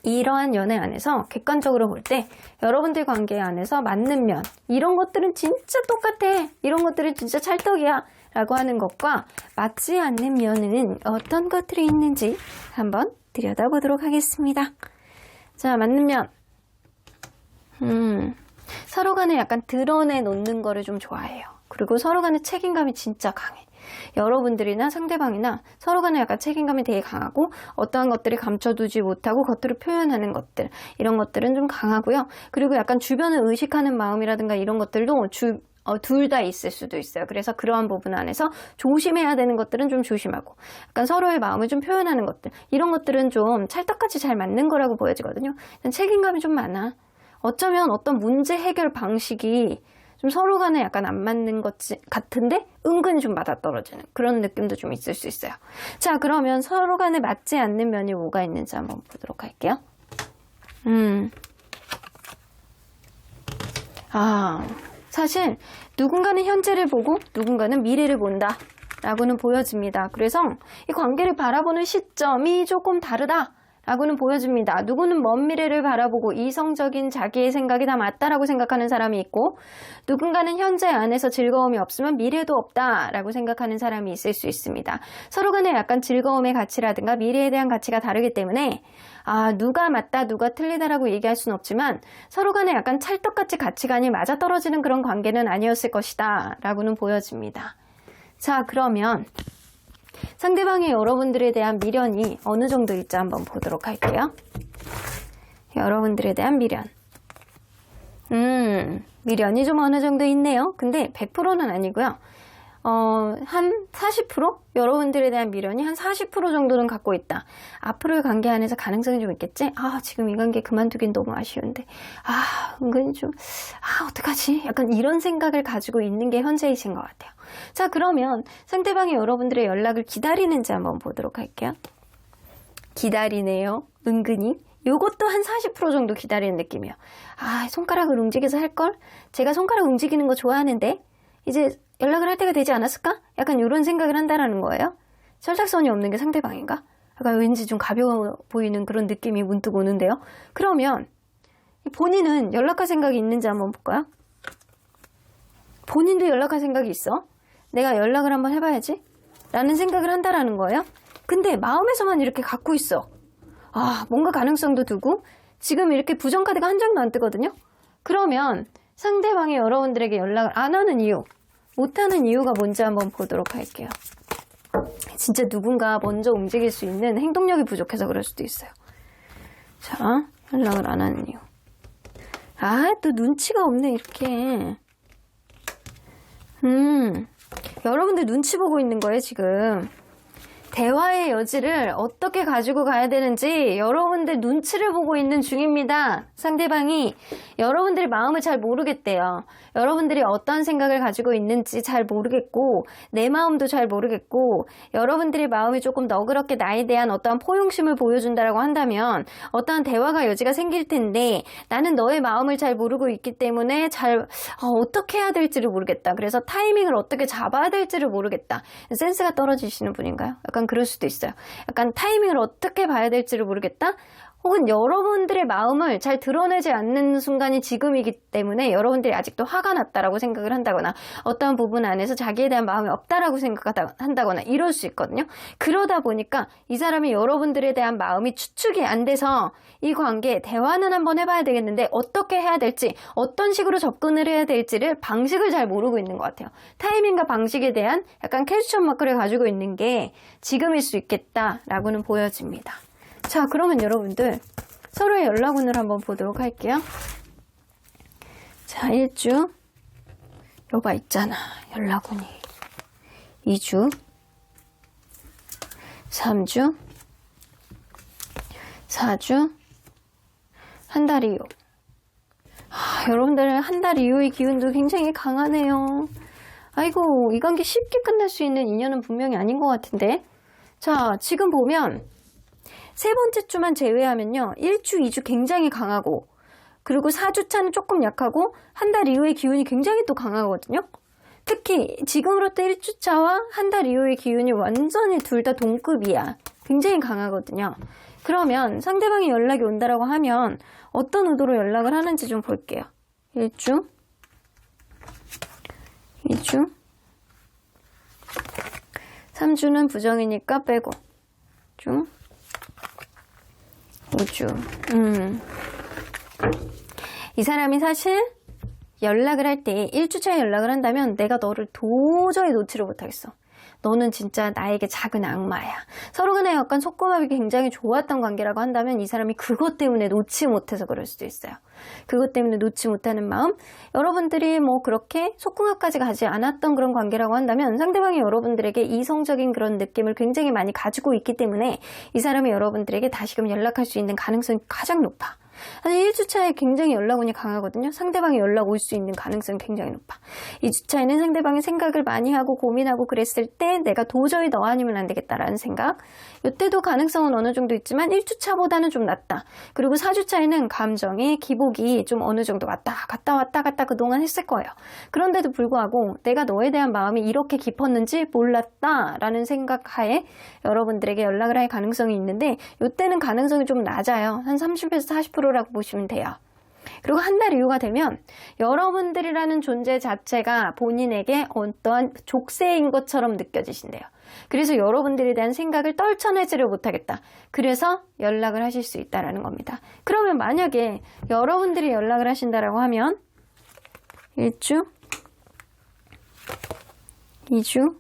이러한 연애 안에서 객관적으로 볼 때 여러분들 관계 안에서 맞는 면, 이런 것들은 진짜 똑같아, 이런 것들은 진짜 찰떡이야 라고 하는 것과 맞지 않는 면에는 어떤 것들이 있는지 한번 들여다보도록 하겠습니다. 자, 맞는 면, 서로 간에 약간 드러내놓는 거를 좀 좋아해요. 그리고 서로 간에 책임감이 진짜 강해. 여러분들이나 상대방이나 서로 간에 약간 책임감이 되게 강하고, 어떠한 것들이 감춰두지 못하고 겉으로 표현하는 것들, 이런 것들은 좀 강하고요. 그리고 약간 주변을 의식하는 마음이라든가 이런 것들도 둘 다 있을 수도 있어요. 그래서 그러한 부분 안에서 조심해야 되는 것들은 좀 조심하고, 약간 서로의 마음을 좀 표현하는 것들, 이런 것들은 좀 찰떡같이 잘 맞는 거라고 보여지거든요. 책임감이 좀 많아. 어쩌면 어떤 문제 해결 방식이 좀 서로 간에 약간 안 맞는 것 같은데 은근히 좀 맞아떨어지는 그런 느낌도 좀 있을 수 있어요. 자, 그러면 서로 간에 맞지 않는 면이 뭐가 있는지 한번 보도록 할게요. 사실 누군가는 현재를 보고 누군가는 미래를 본다 라고는 보여집니다. 그래서 이 관계를 바라보는 시점이 조금 다르다 라고는 보여줍니다. 누구는 먼 미래를 바라보고 이성적인 자기의 생각이 다 맞다라고 생각하는 사람이 있고, 누군가는 현재 안에서 즐거움이 없으면 미래도 없다라고 생각하는 사람이 있을 수 있습니다. 서로 간에 약간 즐거움의 가치라든가 미래에 대한 가치가 다르기 때문에 누가 맞다 누가 틀리다라고 얘기할 수는 없지만 서로 간에 약간 찰떡같이 가치관이 맞아떨어지는 그런 관계는 아니었을 것이다 라고는 보여집니다. 자, 그러면 상대방이 여러분들에 대한 미련이 어느 정도일지 한번 보도록 할게요. 여러분들에 대한 미련. 미련이 좀 어느 정도 있네요. 근데 100%는 아니고요. 한 40%? 여러분들에 대한 미련이 한 40% 정도는 갖고 있다. 앞으로의 관계 안에서 가능성이 좀 있겠지? 지금 이 관계 그만두긴 너무 아쉬운데. 은근히 좀, 어떡하지? 약간 이런 생각을 가지고 있는 게 현재이신 것 같아요. 자, 그러면 상대방이 여러분들의 연락을 기다리는지 한번 보도록 할게요. 기다리네요. 은근히. 요것도 한 40% 정도 기다리는 느낌이에요. 손가락을 움직여서 할걸? 제가 손가락 움직이는 거 좋아하는데 이제 연락을 할 때가 되지 않았을까? 약간 이런 생각을 한다라는 거예요. 철딱선이 없는 게 상대방인가? 약간 왠지 좀 가벼워 보이는 그런 느낌이 문득 오는데요. 그러면 본인은 연락할 생각이 있는지 한번 볼까요? 본인도 연락할 생각이 있어? 내가 연락을 한번 해봐야지 라는 생각을 한다라는 거예요. 근데 마음에서만 이렇게 갖고 있어. 뭔가 가능성도 두고 지금 이렇게 부정카드가 한 장도 안 뜨거든요. 그러면 상대방이 여러분들에게 연락을 안 하는 이유, 못하는 이유가 뭔지 한번 보도록 할게요. 진짜 누군가 먼저 움직일 수 있는 행동력이 부족해서 그럴 수도 있어요. 자, 연락을 안 하는 이유. 또 눈치가 없네, 이렇게. 여러분들 눈치 보고 있는 거예요, 지금. 대화의 여지를 어떻게 가지고 가야 되는지 여러분들 눈치를 보고 있는 중입니다. 상대방이 여러분들의 마음을 잘 모르겠대요. 여러분들이 어떤 생각을 가지고 있는지 잘 모르겠고 내 마음도 잘 모르겠고 여러분들의 마음이 조금 너그럽게 나에 대한 어떠한 포용심을 보여준다라고 한다면 어떠한 대화가 여지가 생길 텐데 나는 너의 마음을 잘 모르고 있기 때문에 어떻게 해야 될지를 모르겠다. 그래서 타이밍을 어떻게 잡아야 될지를 모르겠다. 센스가 떨어지시는 분인가요? 약간 그럴 수도 있어요. 약간 타이밍을 어떻게 봐야 될지를 모르겠다? 혹은 여러분들의 마음을 잘 드러내지 않는 순간이 지금이기 때문에 여러분들이 아직도 화가 났다라고 생각을 한다거나 어떠한 부분 안에서 자기에 대한 마음이 없다라고 생각한다거나 이럴 수 있거든요. 그러다 보니까 이 사람이 여러분들에 대한 마음이 추측이 안 돼서 이 관계에 대화는 한번 해봐야 되겠는데 어떻게 해야 될지 어떤 식으로 접근을 해야 될지를 방식을 잘 모르고 있는 것 같아요. 타이밍과 방식에 대한 약간 퀘스천 마크를 가지고 있는 게 지금일 수 있겠다라고는 보여집니다. 자, 그러면 여러분들 서로의 연락운을 한번 보도록 할게요. 자, 1주 여봐 있잖아, 연락운이 2주 3주 4주 한 달 이후. 여러분들 한 달 이후의 기운도 굉장히 강하네요. 아이고, 이 관계 쉽게 끝날 수 있는 인연은 분명히 아닌 것 같은데. 자, 지금 보면 세 번째 주만 제외하면요 1주, 2주 굉장히 강하고 그리고 4주차는 조금 약하고 한 달 이후의 기운이 굉장히 또 강하거든요. 특히 지금으로부터 1주차와 한 달 이후의 기운이 완전히 둘 다 동급이야. 굉장히 강하거든요. 그러면 상대방이 연락이 온다라고 하면 어떤 의도로 연락을 하는지 좀 볼게요. 1주 2주 3주는 부정이니까 빼고 주 5주. 이 사람이 사실 연락을 할 때 1주차에 연락을 한다면 내가 너를 도저히 놓지를 못하겠어. 너는 진짜 나에게 작은 악마야. 서로 간에 약간 속궁합이 굉장히 좋았던 관계라고 한다면 이 사람이 그것 때문에 놓지 못해서 그럴 수도 있어요. 그것 때문에 놓지 못하는 마음. 여러분들이 뭐 그렇게 속궁합까지 가지 않았던 그런 관계라고 한다면 상대방이 여러분들에게 이성적인 그런 느낌을 굉장히 많이 가지고 있기 때문에 이 사람이 여러분들에게 다시금 연락할 수 있는 가능성이 가장 높아. 한 1주차에 굉장히 연락운이 강하거든요. 상대방이 연락 올 수 있는 가능성이 굉장히 높아. 2주차에는 상대방이 생각을 많이 하고 고민하고 그랬을 때 내가 도저히 너 아니면 안 되겠다라는 생각. 이때도 가능성은 어느 정도 있지만 1주차보다는 좀 낫다. 그리고 4주차에는 감정의 기복이 좀 어느 정도 왔다 갔다 그동안 했을 거예요. 그런데도 불구하고 내가 너에 대한 마음이 이렇게 깊었는지 몰랐다라는 생각하에 여러분들에게 연락을 할 가능성이 있는데 이때는 가능성이 좀 낮아요. 한 30에서 40%라고 보시면 돼요. 그리고 한 달 이후가 되면 여러분들이라는 존재 자체가 본인에게 어떠한 족쇄인 것처럼 느껴지신대요. 그래서 여러분들에 대한 생각을 떨쳐내지를 못하겠다. 그래서 연락을 하실 수 있다는 겁니다. 그러면 만약에 여러분들이 연락을 하신다라고 하면 1주, 2주,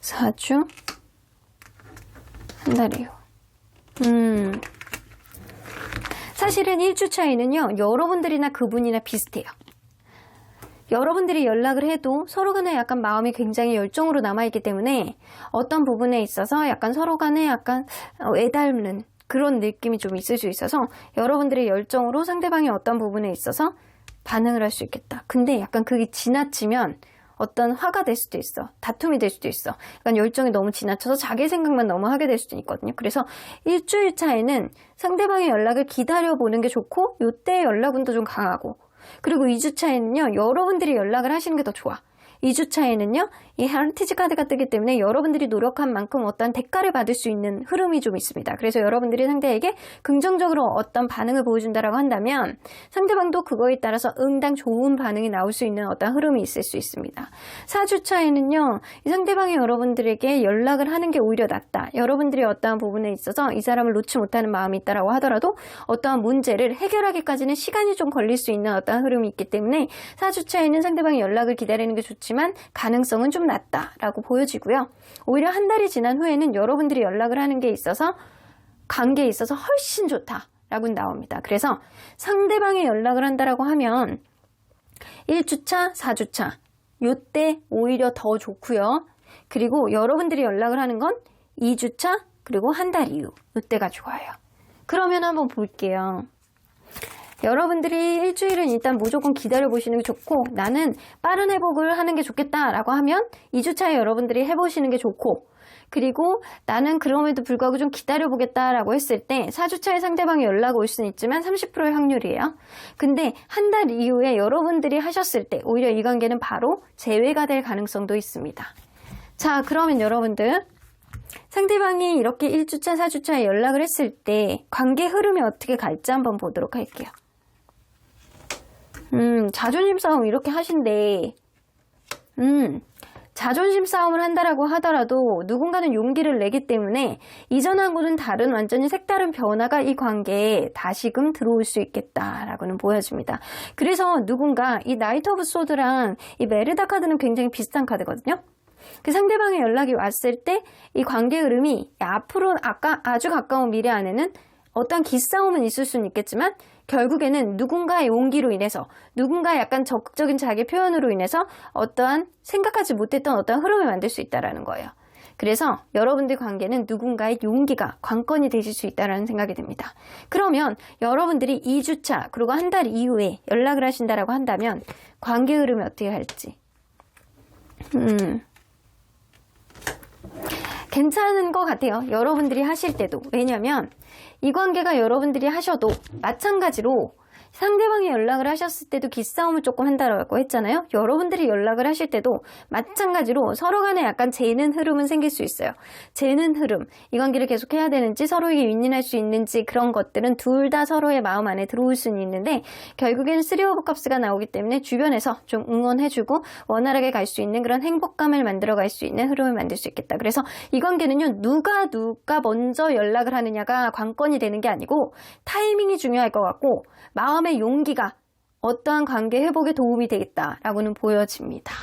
4주, 한 달 이후. 사실은 1주 차이는요, 여러분들이나 그분이나 비슷해요. 여러분들이 연락을 해도 서로 간에 약간 마음이 굉장히 열정으로 남아있기 때문에 어떤 부분에 있어서 약간 서로 간에 약간 애닮는 그런 느낌이 좀 있을 수 있어서 여러분들의 열정으로 상대방이 어떤 부분에 있어서 반응을 할 수 있겠다. 근데 약간 그게 지나치면 어떤 화가 될 수도 있어. 다툼이 될 수도 있어. 약간 열정이 너무 지나쳐서 자기 생각만 너무 하게 될 수도 있거든요. 그래서 일주일 차에는 상대방의 연락을 기다려보는 게 좋고 요때 연락운도 좀 강하고 그리고 2주 차에는요. 여러분들이 연락을 하시는 게 더 좋아. 2주 차에는요. 이 헤리티지 카드가 뜨기 때문에 여러분들이 노력한 만큼 어떤 대가를 받을 수 있는 흐름이 좀 있습니다. 그래서 여러분들이 상대에게 긍정적으로 어떤 반응을 보여준다라고 한다면 상대방도 그거에 따라서 응당 좋은 반응이 나올 수 있는 어떤 흐름이 있을 수 있습니다. 4주 차에는요. 이 상대방이 여러분들에게 연락을 하는 게 오히려 낫다. 여러분들이 어떠한 부분에 있어서 이 사람을 놓지 못하는 마음이 있다라고 하더라도 어떠한 문제를 해결하기까지는 시간이 좀 걸릴 수 있는 어떠한 흐름이 있기 때문에 4주 차에는 상대방이 연락을 기다리는 게 좋지만 가능성은 좀 낮다라고 보여지고요. 오히려 한 달이 지난 후에는 여러분들이 연락을 하는 게 있어서 관계에 있어서 훨씬 좋다라고 나옵니다. 그래서 상대방이 연락을 한다라고 하면 1주차, 4주차 요때 오히려 더 좋고요. 그리고 여러분들이 연락을 하는 건 2주차 그리고 한 달 이후 요때가 좋아요. 그러면 한번 볼게요. 여러분들이 일주일은 일단 무조건 기다려보시는 게 좋고 나는 빠른 회복을 하는 게 좋겠다라고 하면 2주차에 여러분들이 해보시는 게 좋고 그리고 나는 그럼에도 불구하고 좀 기다려보겠다라고 했을 때 4주차에 상대방이 연락 올 수는 있지만 30%의 확률이에요. 근데 한 달 이후에 여러분들이 하셨을 때 오히려 이 관계는 바로 재회가 될 가능성도 있습니다. 자, 그러면 여러분들 상대방이 이렇게 1주차, 4주차에 연락을 했을 때 관계 흐름이 어떻게 갈지 한번 보도록 할게요. 자존심 싸움 이렇게 하신대. 자존심 싸움을 한다라고 하더라도 누군가는 용기를 내기 때문에 이전하고는 다른 완전히 색다른 변화가 이 관계에 다시금 들어올 수 있겠다라고는 보여집니다. 그래서 누군가 이 나이트 오브 소드랑 이 메르다 카드는 굉장히 비슷한 카드거든요. 그 상대방의 연락이 왔을 때 이 관계 흐름이 앞으로 아주 가까운 미래 안에는 어떤 기싸움은 있을 수는 있겠지만 결국에는 누군가의 용기로 인해서 누군가의 약간 적극적인 자기 표현으로 인해서 어떠한 생각하지 못했던 어떠한 흐름을 만들 수 있다는 거예요. 그래서 여러분들 관계는 누군가의 용기가 관건이 되실 수 있다는 생각이 듭니다. 그러면 여러분들이 2주차 그리고 한 달 이후에 연락을 하신다라고 한다면 관계 흐름이 어떻게 할지 괜찮은 것 같아요. 여러분들이 하실 때도. 왜냐면 이 관계가 여러분들이 하셔도 마찬가지로 상대방이 연락을 하셨을 때도 기싸움을 조금 한다고 했잖아요. 여러분들이 연락을 하실 때도 마찬가지로 서로 간에 약간 재는 흐름은 생길 수 있어요. 재는 흐름, 이 관계를 계속 해야 되는지 서로에게 윈윈할 수 있는지 그런 것들은 둘 다 서로의 마음 안에 들어올 수는 있는데 결국에는 3 오브 컵스가 나오기 때문에 주변에서 좀 응원해주고 원활하게 갈 수 있는 그런 행복감을 만들어갈 수 있는 흐름을 만들 수 있겠다. 그래서 이 관계는요. 누가 먼저 연락을 하느냐가 관건이 되는 게 아니고 타이밍이 중요할 것 같고 마음의 용기가 어떠한 관계 회복에 도움이 되겠다라고는 보여집니다.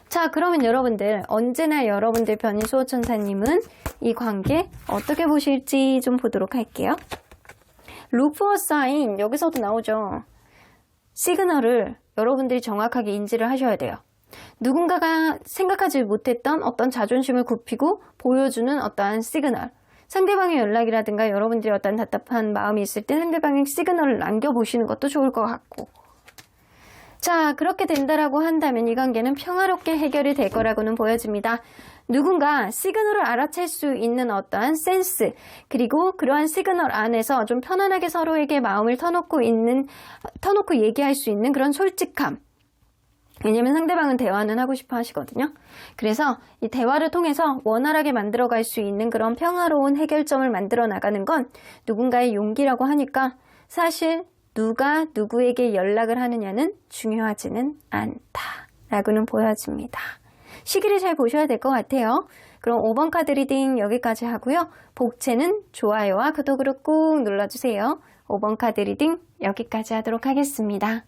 자, 그러면 여러분들 언제나 여러분들 편인 수호천사님은 이 관계 어떻게 보실지 좀 보도록 할게요. Look for a sign 여기서도 나오죠. 시그널을 여러분들이 정확하게 인지를 하셔야 돼요. 누군가가 생각하지 못했던 어떤 자존심을 굽히고 보여주는 어떠한 시그널 상대방의 연락이라든가 여러분들이 어떤 답답한 마음이 있을 때 상대방의 시그널을 남겨보시는 것도 좋을 것 같고. 자, 그렇게 된다라고 한다면 이 관계는 평화롭게 해결이 될 거라고는 보여집니다. 누군가 시그널을 알아챌 수 있는 어떠한 센스, 그리고 그러한 시그널 안에서 좀 편안하게 서로에게 마음을 터놓고 얘기할 수 있는 그런 솔직함. 왜냐면 상대방은 대화는 하고 싶어 하시거든요. 그래서 이 대화를 통해서 원활하게 만들어갈 수 있는 그런 평화로운 해결점을 만들어 나가는 건 누군가의 용기라고 하니까 사실 누가 누구에게 연락을 하느냐는 중요하지는 않다라고는 보여집니다. 시기를 잘 보셔야 될 것 같아요. 그럼 5번 카드 리딩 여기까지 하고요. 복채는 좋아요와 구독으로 꾹 눌러주세요. 5번 카드 리딩 여기까지 하도록 하겠습니다.